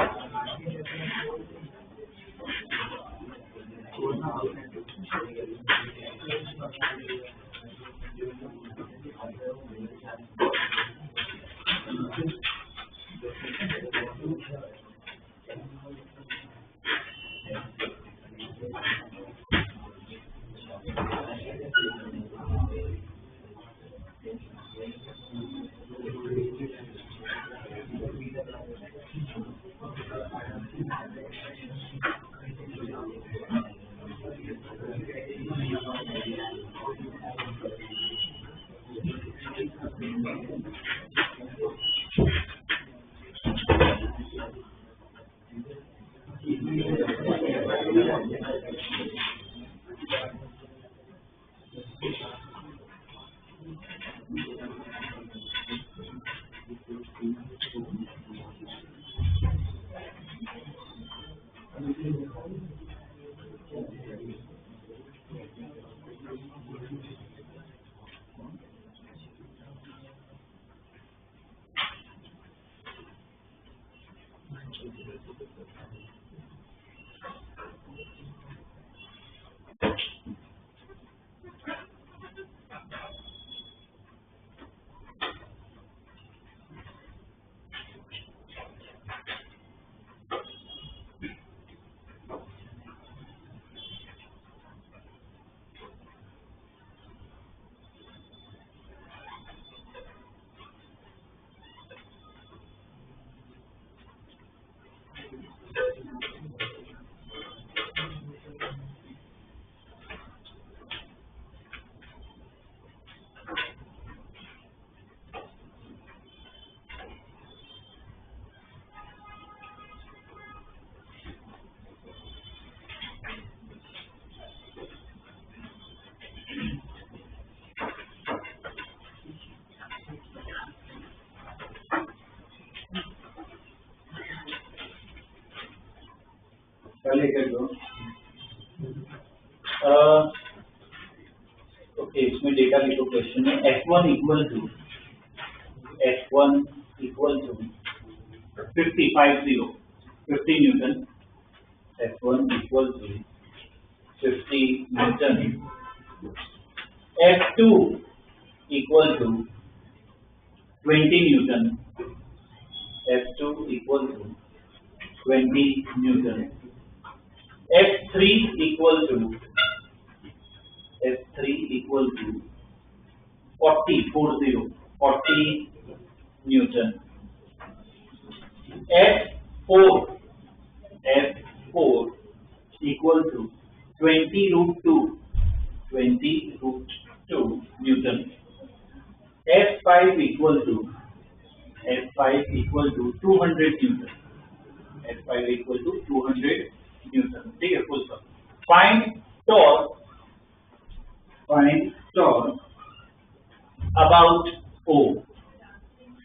पहले कर दो। ओके, इसमें डेटा लिखो क्वेश्चन में। F1 equal to 50 newton. F1 equal to 50 newton. F2 equal to 20 newton. F2 equal to 20 newton. F3 equal to 40 newton. F4 equal to 20√2 newton. F5 equal to 200 newton. F5 equal to 200 newton. ठीक है, full stop. Find torque about O।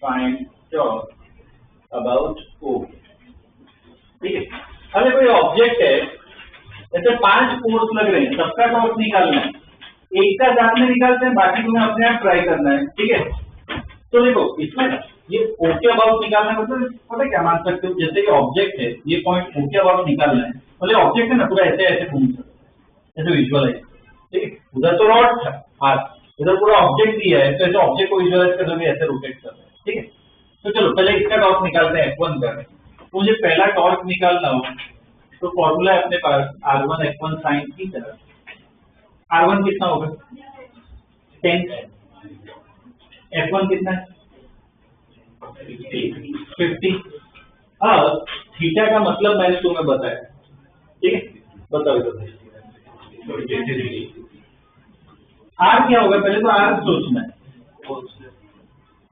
Find torque about O। ठीक है, अरे कोई ऑब्जेक्ट है, जैसे 5 फोर्स लग रहे हैं, सबका टॉर्क निकालना है। एक का साथ में निकालते हैं, बाकी तुम्हें अपने आप ट्राई करना है। ठीक है, तो देखो इसमें ये O के अबाउट निकालना मतलब पता क्या मान सकते हो, जैसे कि ऑब्जेक्ट है, ये पॉइंट O के अबाउट निकालना है, मतलब ऑब्जेक्ट है ना, पूरा ऐसे ऐसे घूम सकता है, ऐसे विजुअलाइज। ठीक है, उधर तो रॉड था हाथ, इधर पूरा ऑब्जेक्ट दिया है, तो ऐसे ऑब्जेक्ट को विजुअलाइज कर दोगे, ऐसे रोटेट कर रहे हैं। ठीक है, तो चलो पहले इसका टॉर्क निकालते हैं F1 का। तो मुझे पहला टॉर्क निकालना हो तो फॉर्मूला है अपने पास R1 F1 sine theta. R1 कितना होगा 10, F1 कितना है 50। अब थीटा का मतलब मैंने तुम्हें बताया। ठीक है, बताओ R क्या होगा, पहले तो R सोचना है,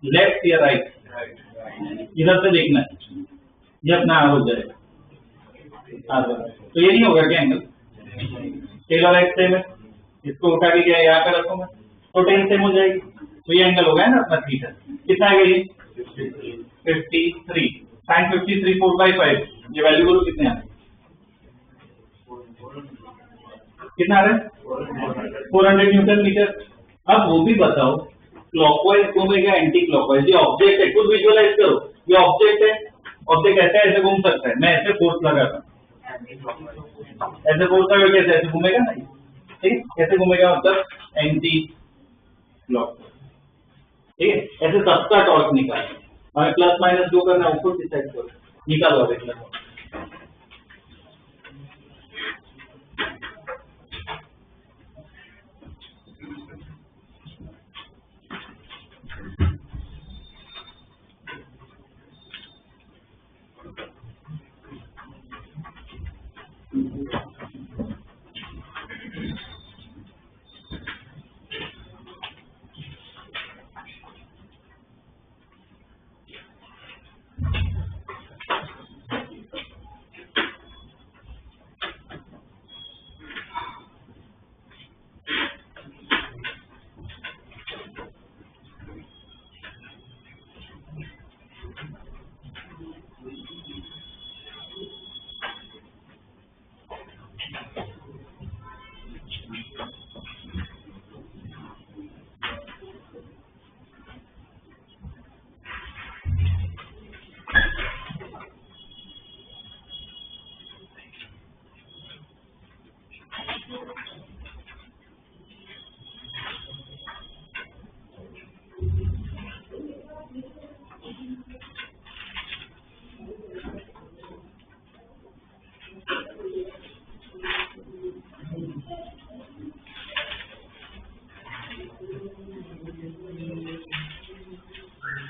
लेफ्ट या राइट, इधर से देखना है, ये अपना R हो जाएगा। तो ये नहीं होगा क्या एंगल, टेल और एक्स सेम है, इसको उठा के क्या यहाँ पे रखूंगा तो टेल सेम हो जाएगी, तो ये एंगल हो गया ना अपना थीटा। कितना आ गया ये 53 साइन 53 4/5। ये वैल्यू बोलो कितने आ रहे, कितना आ रहा है 400 न्यूटन मीटर। अब वो भी बताओ क्लॉकवाइज घूमेगा एंटी क्लॉकवाइज, ये ऑब्जेक्ट है, खुद विजुअलाइज करो, ये ऑब्जेक्ट है, ऑब्जेक्ट ऐसे घूम सकता है, मैं ऐसे फोर्स लगाता हूँ, ऐसे फोर्स लगा कैसे ऐसे घूमेगा ना, ठीक, कैसे घूमेगा मतलब एंटी क्लॉकवाइज। ठीक है, ऐसे सबका टॉर्क निकाल, हमें प्लस माइनस जो करना है ऊपर डिसाइड करो, निकालो देखना।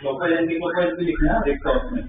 क्लॉकवाइज एंटी क्लॉकवाइज भी लिखना है एक टॉर्क में।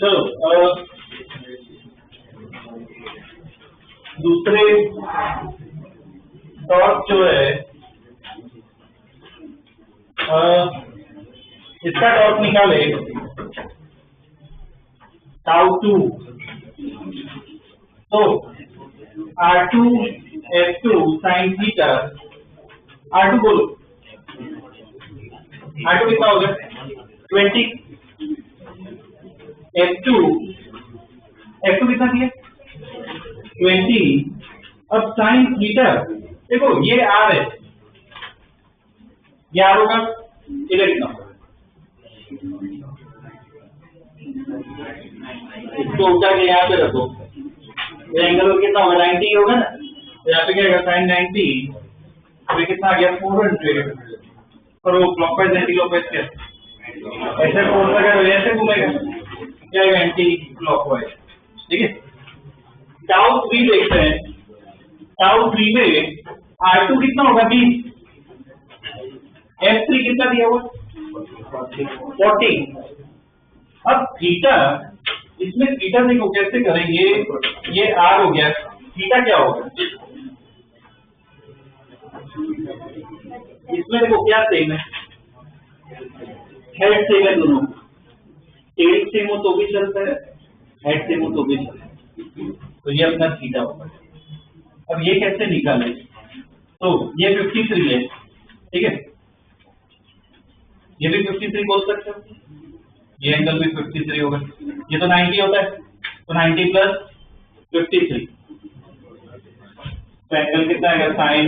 चलो दूसरे टॉर्क जो है इसका टॉर्क निकाले टाउ 2, तो R2 F2 sin theta, R2 बोलो, R2 कितना होगा 20, F2 कितना दिया 20। अब साइन थीटा देखो ये R है, ये R होगा, इधर कितना होगा, इसको उठा के यहाँ पे रखो, ये एंगल कितना होगा 90 होगा ना, तो यहाँ पे क्या होगा साइन 90, तो कितना आ गया 400, और वो क्लॉकवाइज एंटी क्लॉकवाइज क्या ऐसे फोर्स अगर ऐसे घूमेगा क्या एंटी क्लॉकवाइज, ठीक है। टाउ 3 देखते हैं, टाउ 3 में R2 कितना होगा 20, F3 कितना दिया हुआ 40। अब थीटा, इसमें थीटा देखो कैसे करेंगे, ये R हो गया, थीटा क्या होगा इसमें देखो क्या सेम है, हेड सेम है दोनों, टेल सेम हो तो भी चलता है, हेड सेम हो तो भी चलता है, तो ये अपना थीटा होगा। अब ये कैसे निकाले, तो ये 53 है, ठीक है, ये भी 53 बोल सकते हो, ये एंगल भी 53 होगा, ये तो 90 होता है, तो 90 प्लस 53, तो एंगल कितना आएगा साइन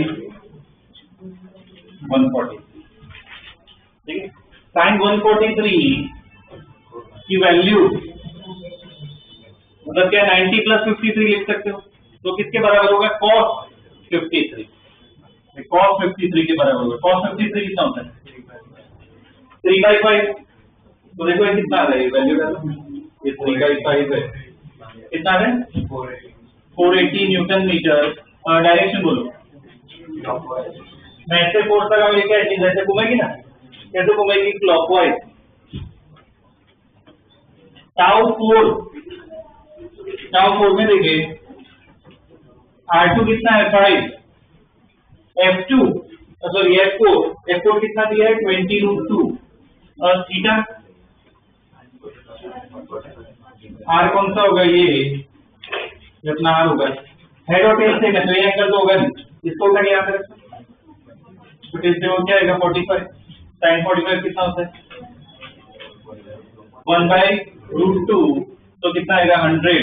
140, ठीक है। साइन 143 की वैल्यू मतलब क्या 90 प्लस 53 लिख सकते हो, तो किसके बराबर होगा cos 53, cos 53 के बराबर होगा। cos 53 कितना होता है 3/5, तो देखो ये कितना आ रहा है वैल्यू डालो, ये 3/5 है, कितना है 480 न्यूटन मीटर, डायरेक्शन बोलो, मैं ऐसे फोर्स लगा मेरी क्या चीज ऐसे घूमेगी ना, कैसे घूमेगी क्लॉकवाइज। टाउ 4 में देखिए R2 कितना है 5, F2 सॉरी F4 कितना दिया है 20√2, और थीटा R कौन सा होगा, ये अपना R होगा, हेड और टेल से तो ये एंगल तो होगा नहीं, इसको उठा के यहाँ पे रखो, तो टेल से वो क्या आएगा 45, साइन 45 कितना होता है 1/√2, तो कितना आएगा 100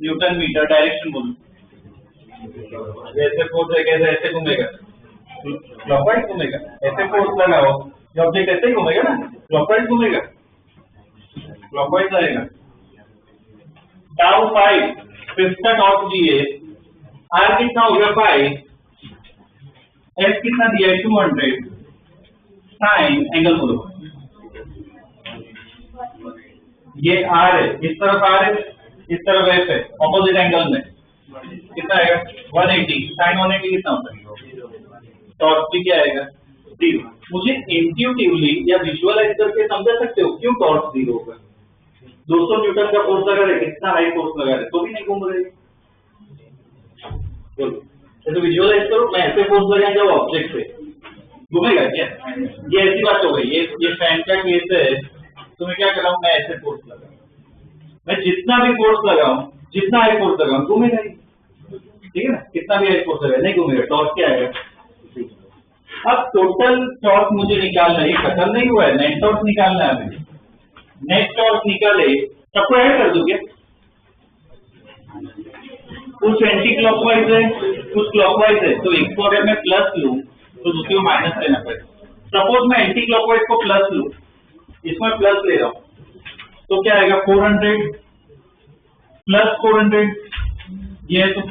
न्यूटन मीटर, डायरेक्शन बोलो ऐसे फोर्स है कैसे ऐसे घूमेगा, क्लॉकवाइज घूमेगा। ऐसे फोर्स लगाओ ये ऑब्जेक्ट ऐसे ही घूमेगा ना, क्लॉकवाइज घूमेगा, क्लॉकवाइज आएगा। टाउ 5 फिफ्थ का टॉर्क दिए, आर कितना हो गया 5, एफ कितना दिया है 200, साइन एंगल बोलो, ये आर है, इस तरफ आर है, इस तरफ एफ है, ऑपोजिट एंगल में कितना आएगा 180, साइन 180 कितना होता है, टॉर्क भी क्या आएगा 0। मुझे इंट्यूटिवली या विजुअलाइज करके समझा सकते हो क्यों टॉर्क 0 होगा। 200 न्यूटन का फोर्स लगा रहे, कितना हाई फोर्स लगा रहे, तो भी नहीं घूम रहे। बोलो तो विजुअलाइज करो, मैं ऐसे फोर्स लगाया जब ऑब्जेक्ट पे घूमेगा क्या, ये ऐसी बात हो गई। ये फैन का केस है, तो मैं क्या कर रहा हूँ, मैं ऐसे फोर्स लगा, मैं जितना भी फोर्स लगाऊं, जितना हाई फोर्स लगाऊं घूमेगा ही, ठीक है ना, कितना भी हाई फोर्स लगा नहीं घूमेगा, टॉर्क क्या आएगा। अब टोटल टॉर्क मुझे निकालना है, ये खत्म नहीं हुआ है, नेट टॉर्क निकालना है अभी। नेट टॉर्क निकाले सबको ऐड कर दूं क्या, कुछ एंटी क्लॉकवाइज है कुछ क्लॉकवाइज है, तो एक को अगर मैं प्लस लूं तो दूसरी को माइनस लेना पड़ेगा। सपोज मैं एंटी क्लॉकवाइज को प्लस लूं, इसमें प्लस ले रहा हूं, तो क्या आएगा 400 प्लस 400, ये तो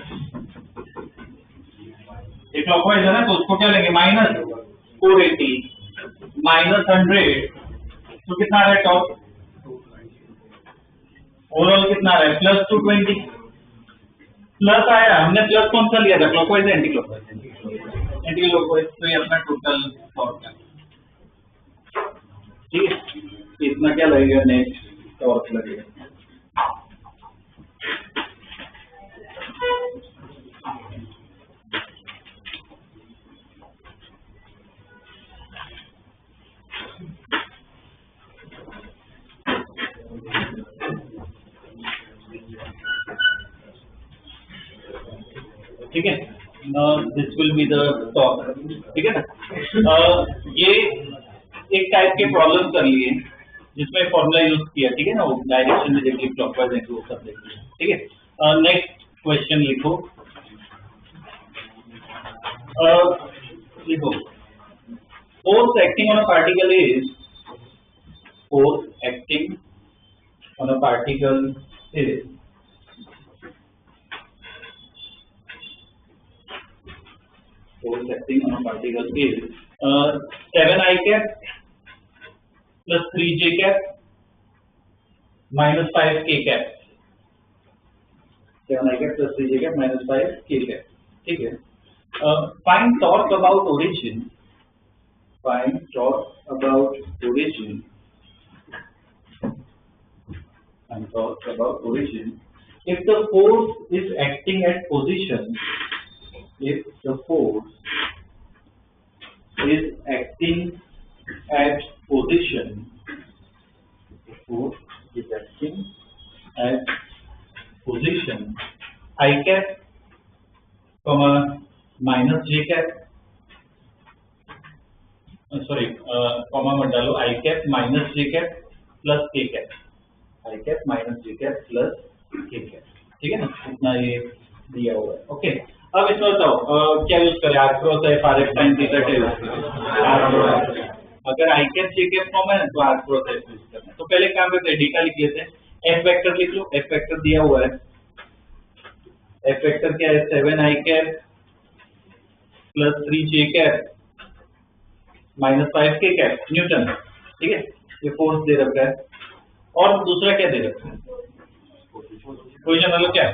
एक क्लॉकवाइज है ना, तो उसको क्या लेंगे माइनस 480 माइनस 100, तो कितना आ रहा है टॉर्क, ओवरऑल कितना आ रहा है प्लस 220। प्लस आया, हमने प्लस कौन सा लिया था, clockwise anti clockwise, anti clockwise, तो ये अपना टोटल टॉर्क है, ठीक है। इतना क्या लगेगा, नेट टॉर्क लगेगा। ठीक है, this will be the torque, ठीक है ना। ये एक टाइप के प्रॉब्लम कर लिए जिसमें फॉर्मूला यूज किया, ठीक है ना, वो डायरेक्शन में देखिए क्लॉकवाइज है वो सब देखिए, ठीक है। नेक्स्ट क्वेश्चन लिखो, लिखो force acting on a particle is, force acting on a particle is force acting on a particle is 7i cap plus 3j cap minus 5k cap, 7i cap plus 3j cap minus 5k cap, ठीक है। Find torque about origin, find torque about origin, find torque about origin if the force is acting at position, if the force is acting at position, force is acting at position I cap comma minus j cap, sorry comma मत डालो, I cap minus j cap plus k cap, I cap minus j cap plus k cap, ठीक है ना, इतना ये दिया हुआ है, ओके। अब इसमें बताओ क्या यूज करें, R cross F, R F sine theta क्या यूज करें, अगर I cap J cap form है तो आर क्रॉस एफ यूज करना है। तो पहले काम करते हैं, डीटा लिख लेते हैं, एफ वेक्टर लिख लो, एफ वेक्टर दिया हुआ है, एफ वेक्टर क्या है 7i cap plus 3j cap minus 5k cap Newton, ठीक है, ये फोर्स दे रखा है। और दूसरा क्या दे रखा है, पोजीशन वाला क्या है,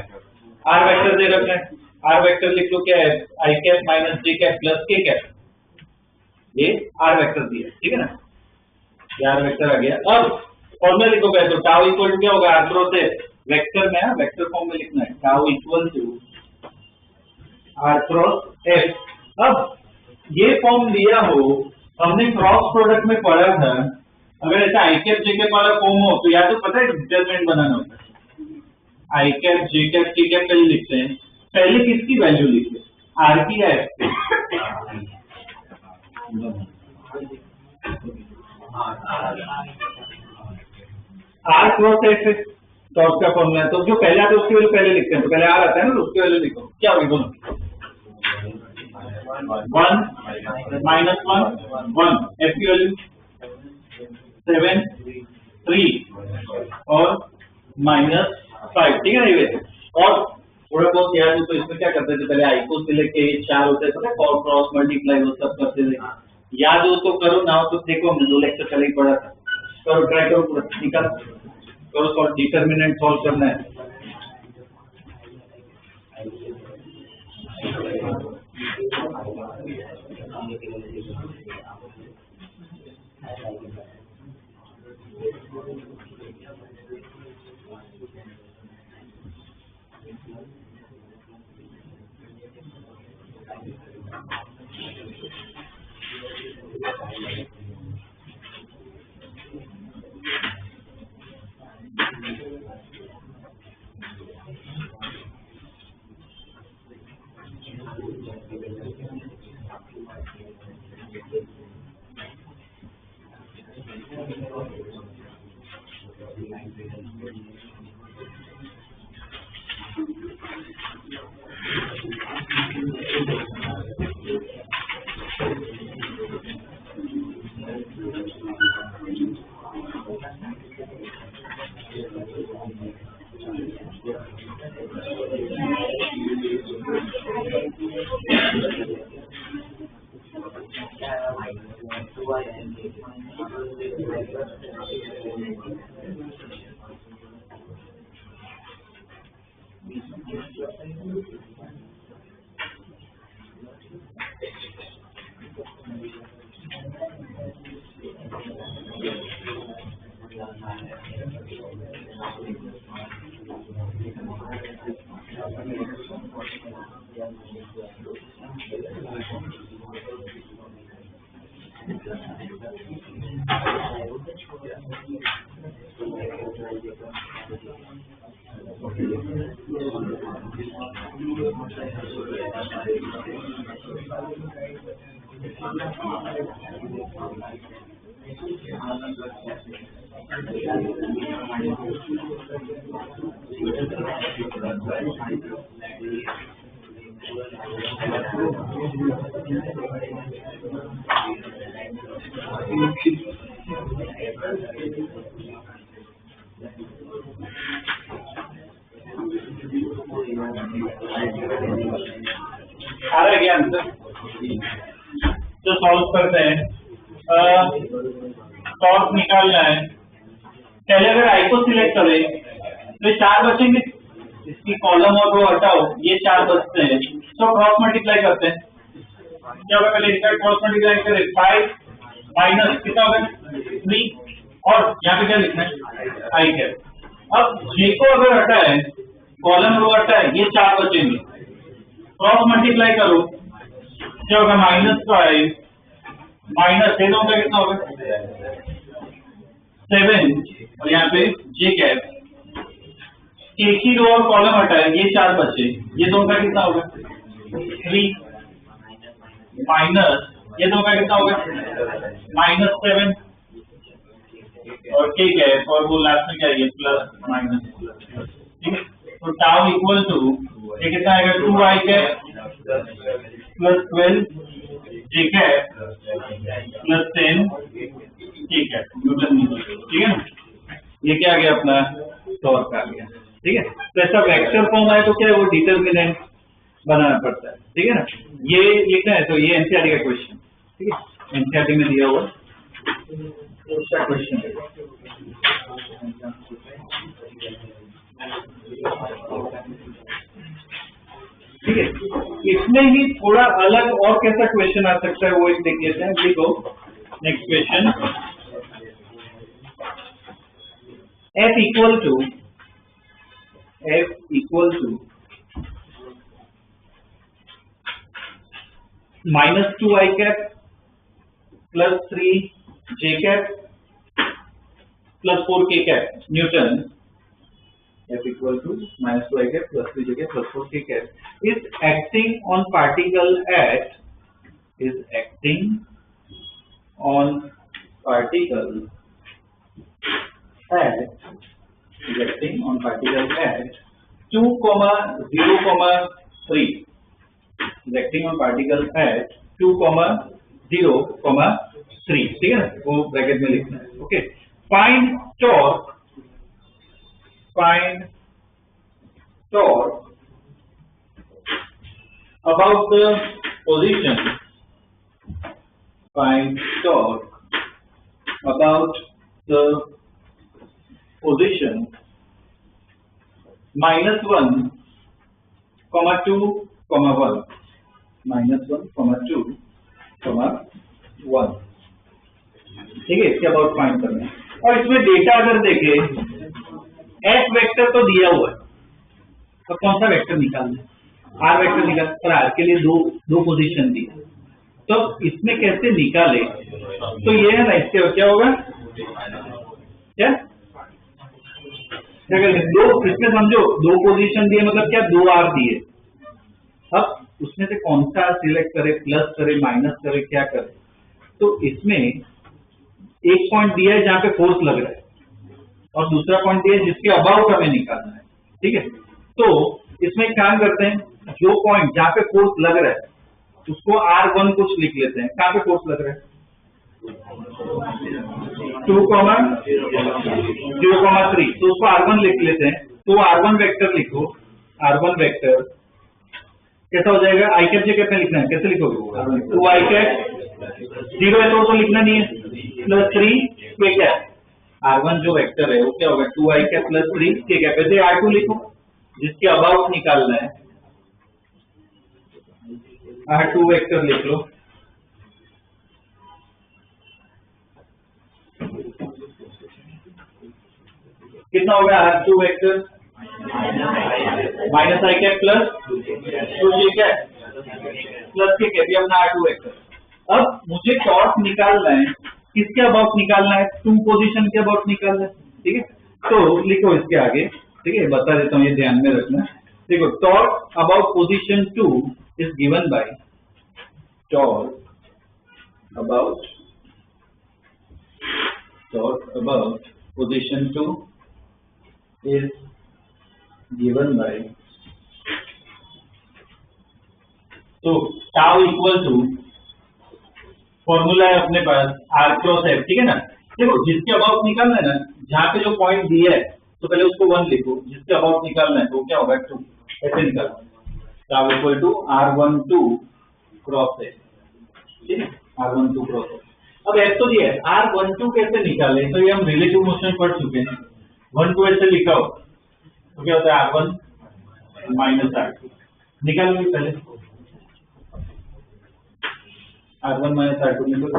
आर वेक्टर दे रखा है, आर वेक्टर लिख लो क्या है, आई कैप माइनस जे कैप प्लस के कैप, ये आर वेक्टर दिया, ठीक है ना, ये आर वेक्टर आ गया। अब फॉर्मूला लिखोगे तो टाउ इक्वल टू क्या होगा, आर क्रॉस एफ, वेक्टर में वेक्टर फॉर्म में लिखना है, tau equal to R cross F. अब ये फॉर्म लिया हो, हमने क्रॉस प्रोडक्ट में पढ़ा था, अगर ऐसा आई कैप जे कैप वाला फॉर्म हो तो या तो पता है डिटरमिनेंट बनाना होता है, आई cap J cap K cap पहले लिखते हैं, पहले किसकी वैल्यू लिखे, आर की या एफ की, आर क्रॉस एफ है, टॉर्क का फॉर्मूला है, तो जो पहले आते हैं उसकी वैल्यू पहले लिखते हैं, तो पहले आर आता है ना, तो उसकी वैल्यू लिखो, क्या होगी बोलो? 1 -1 1, एफ की वैल्यू 7 3 और -5, ठीक है ना ये। और थोड़ा बहुत याद हो तो इसमें क्या करते थे पहले, आई को सिलेक्ट के 4 होते थे, और क्रॉस मल्टीप्लाई वो सब करते थे, याद हो तो करो, ना हो तो देखो, हमने 2 लेक्चर पहले ही पढ़ा था, करो ट्राई करो पूरा निकाल करो, सॉल्व डिटरमिनेंट सॉल्व करना है। आ रहा है क्या आंसर? तो सॉल्व करते हैं, टॉर्क निकालना है। पहले अगर आई को सिलेक्ट करें तो ये 4 बचेंगे, इसकी कॉलम और रो हटाओ, ये 4 बचते हैं, तो क्रॉस मल्टीप्लाई करते हैं। क्या होगा, पहले इसका क्रॉस मल्टीप्लाई करें, 5 माइनस कितना होगा 3, और यहाँ पे क्या लिखना है आई कैप। अब जे को अगर हटाए, कॉलम रो हटाए, ये 4 बचेंगे, क्रॉस मल्टीप्लाई करो, क्या होगा -5 माइनस 7 होगा, कितना होगा 7, और यहाँ पे जे कैप, एक ही रो और कॉलम हटाए, ये 4 बचे, ये 2 का कितना होगा 3, माइनस ये 2 का कितना होगा -7, और के कैप, और वो लास्ट में क्या है प्लस माइनस, ठीक है। तो टाउ इक्वल टू ये कितना आएगा 2i कैप प्लस 12 जे कैप प्लस 10 के कैप न्यूटन मीटर, ठीक है ना। ये क्या आ गया अपना टॉर्क आ गया, ठीक है। तो ऐसा वेक्टर फॉर्म आए तो क्या है, वो डिटरमिनेंट बनाना पड़ता है, ठीक है ना। ये लिखना है, तो ये एनसीईआरटी का क्वेश्चन, ठीक है, एनसीईआरटी में दिया हुआ दूसरा क्वेश्चन है। ठीक है, इसमें ही थोड़ा अलग और कैसा क्वेश्चन आ सकता है वो एक देख लेते हैं। देखो next question, f equal to -2i cap plus 3j cap plus 4k cap newton, f equal to -2i cap plus 3j cap plus 4k cap is acting on particle at is acting on particle at 2, 0, 3 is acting on particle at 2, 0, 3, ठीक है ना, वो ब्रैकेट में लिखना है. Okay, find torque about the position, find torque about the position -1, 2, 1, -1, 2, 1, ठीक है. इसके अबाउट फाइंड करना है. और इसमें डेटा अगर देखें, एफ वेक्टर तो दिया हुआ है, तो कौन सा वेक्टर निकालना है? आर वेक्टर निकाल, पर आर के लिए दो पोजीशन दी, तो इसमें कैसे निकाले? तो ये है ना, इससे क्या होगा, क्या दो, इसमें समझो दो पोजीशन दिए, मतलब क्या, 2 आर दिए. अब उसमें से कौन सा सिलेक्ट करे, प्लस करे, माइनस करे, क्या करे? तो इसमें एक पॉइंट दिया है जहां पे फोर्स लग रहा है, और दूसरा पॉइंट दिया है जिसके अबाउट हमें निकालना है, ठीक है. तो इसमें एक काम करते हैं, जो पॉइंट जहां पे फोर्स लग रहा है उसको R1 कुछ लिख लेते हैं. कहां पे फोर्स लग रहा है? 2, 0, 3, तो उसको R1 लिख लेते हैं. तो R1 वेक्टर लिखो. R1 वेक्टर कैसा हो जाएगा? आई कैप जगह पे लिखना है, कैसे लिखोगे? 2 आई कैप, 0 है तो लिखना नहीं है, +3 के कैप. R1 जो वेक्टर है वो क्या होगा? 2 आई कैप +3 के कैप. ऐसे R2 लिखो जिसके अबाउट निकालना है. R2 वेक्टर लिख लो. कितना होगा R2 वेक्टर? माइनस आई कैप प्लस 2 कैप प्लस के कैप, ये अपना R2 वेक्टर. अब मुझे टॉर्क निकालना है, किसके अबाउट निकालना है? 2 पोजीशन के अबाउट निकालना है, ठीक है. तो लिखो इसके आगे, ठीक है, बता देता हूँ, ये ध्यान में रखना. देखो, torque about position 2 is given by torque about position 2 is given by, तो टाउ इक्वल टू, फॉर्मूला है अपने पास R क्रॉस F, ठीक है ना. देखो, जिसके अबाउट निकालना है ना, जहां पे जो पॉइंट दिया है तो पहले उसको 1 लिखो, जिसके अबाउट निकालना है तो क्या होगा? 2. ऐसे निकालना. Tau equal to R12 cross F, ठीक है, R12 क्रॉस F. अब F तो दिया है, R12 कैसे निकाले? तो ये हम रिलेटिव मोशन पढ़ चुके हैं. 1, 2 ऐसे लिखा हो तो क्या होता है? R1 माइनस R2 निकालो पहले. R1 माइनस R2 निकालो.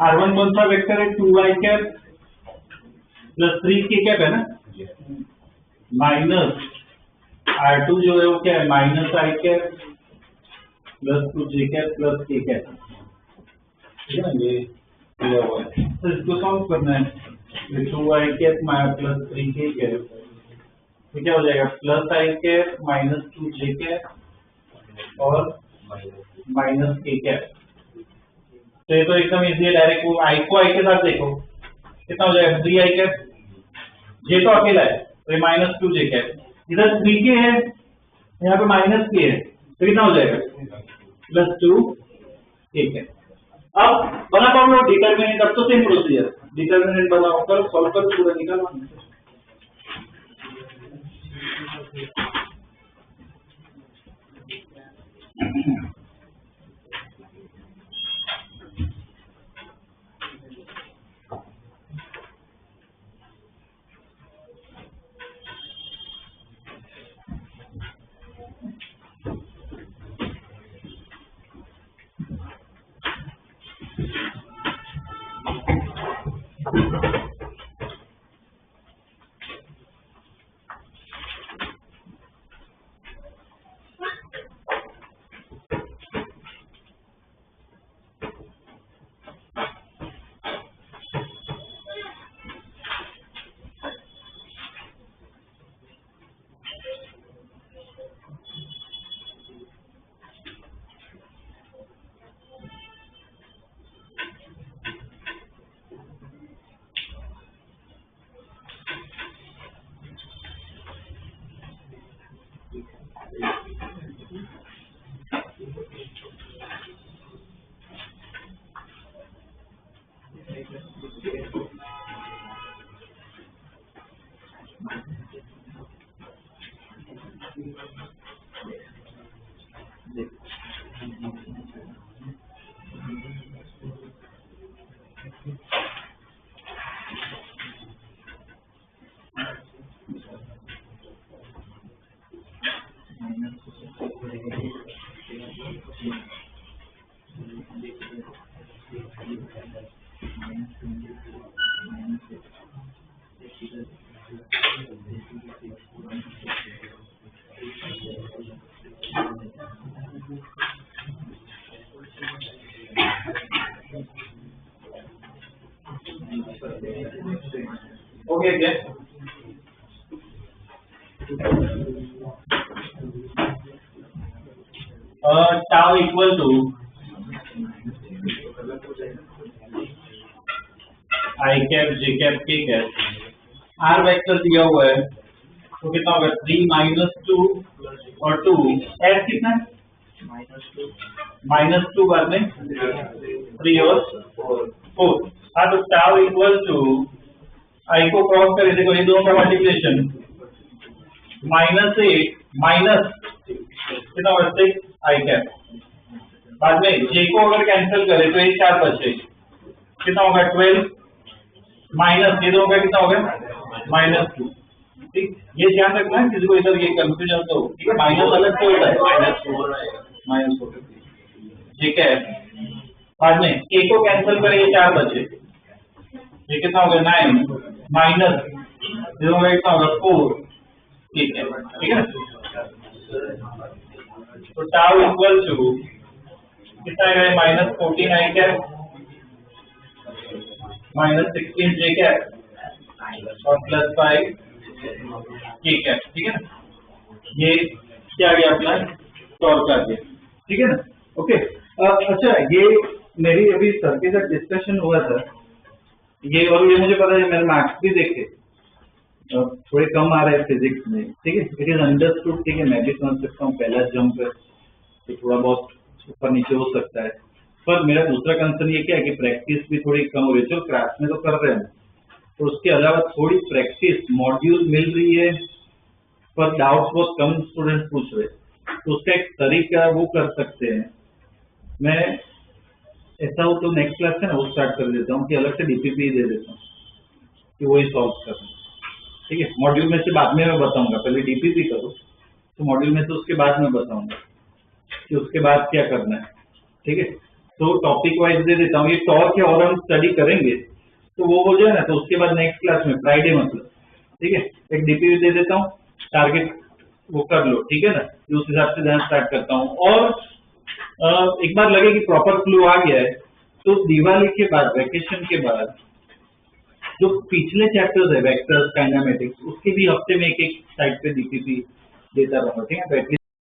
R1 कौन सा वेक्टर है? 2 आई कैप प्लस 3 के कैप है ना, माइनस R2 जो है वो क्या है? माइनस आई कैप प्लस 2 जे कैप प्लस के कैप, ठीक है ना. ये दिया हुआ है, तो इसको सॉल्व करना है. 2 आई कैप प्लस 3 के कैप, तो क्या हो जाएगा? प्लस आई कैप माइनस 2 जे कैप और माइनस के कैप. तो ये तो एकदम इजी है, डायरेक्ट वो आई को आई के साथ देखो, कितना हो जाएगा? 3 आई कैप, जे तो अकेला है तो ये माइनस 2 जे कैप, इधर 3 के है, यहाँ पे माइनस के है, तो कितना हो जाएगा? +2 के कैप. अब बना पाओगे डिटर्मिनेंट. अब तो सेम प्रोसीजर, डिटर्मिनेंट बनाओ, करो, सॉल्व करो, पूरा निकालो. गया क्या? Tau equal to I cap J cap K cap, R vector दिया हुआ है तो कितना होगा 3 - 2 और 2 एस कितना -2 बाद में 3 और 4। हाँ तो टाउ इक्वल टू आई को क्रॉस करे देखो ये दोनों का मल्टीप्लिकेशन -8 माइनस कितना होगा 6 आई कैप, बाद में जे को अगर कैंसिल करे तो ये 4 बचे, कितना होगा 12 माइनस ये दोनों का कितना होगा -2। ठीक, ये ध्यान रखना है किसी को इधर ये कंफ्यूजन तो ठीक है, माइनस अलग से होता है -4 ठीक है। बाद में ए को कैंसिल करें ये 4 बचे, ये कितना होगा 9 माइनस ये दोनों का कितना होगा 4 ठीक है तो टाउ इक्वल टू कितना है -14 आई कैप -16 जे कैप और +5 ठीक है ना, ये क्या गया अपना सॉल्व कर दिया ठीक है ना। ओके अच्छा ये मेरी अभी सर के साथ डिस्कशन हुआ था ये, और ये मुझे पता है मैंने मार्क्स भी देखे थोड़े कम आ रहे हैं फिजिक्स में, ठीक है, इट इज अंडरस्टूड, ठीक है, मैं भी समझ सकता हूँ पहला जंप है तो थोड़ा बहुत ऊपर नीचे हो सकता है, पर मेरा दूसरा कंसर्न ये क्या है कि प्रैक्टिस भी थोड़ी कम हो रही है। चलो क्लास में तो कर रहे हैं तो उसके अलावा थोड़ी प्रैक्टिस मॉड्यूल मिल रही है पर डाउट्स बहुत कम स्टूडेंट पूछ रहे, तो उसका एक तरीका वो कर सकते हैं, मैं ऐसा हो तो नेक्स्ट क्लास है ना वो स्टार्ट कर देता हूँ कि अलग से डीपीपी दे देता हूँ कि वही सॉल्व करना, ठीक है, मॉड्यूल में से बाद में मैं बताऊंगा, पहले डीपीपी करो तो मॉड्यूल में से उसके बाद में बताऊंगा कि उसके बाद क्या करना है, ठीक है। तो टॉपिक वाइज दे देता हूँ, ये टॉर्क है और हम स्टडी करेंगे तो वो हो जाए ना तो उसके बाद नेक्स्ट क्लास में फ्राइडे मतलब, ठीक है, एक डीपीपी दे देता हूँ, टारगेट वो कर लो, ठीक है ना, उस हिसाब से ध्यान स्टार्ट करता हूँ। और एक बार लगे कि प्रॉपर फ्लो आ गया है तो दिवाली के बाद वैकेशन के बाद जो पिछले चैप्टर्स है वेक्टर्स काइनेमेटिक्स उसके भी हफ्ते में एक साइड पे डीपीपी देता रहूंगा, ठीक है।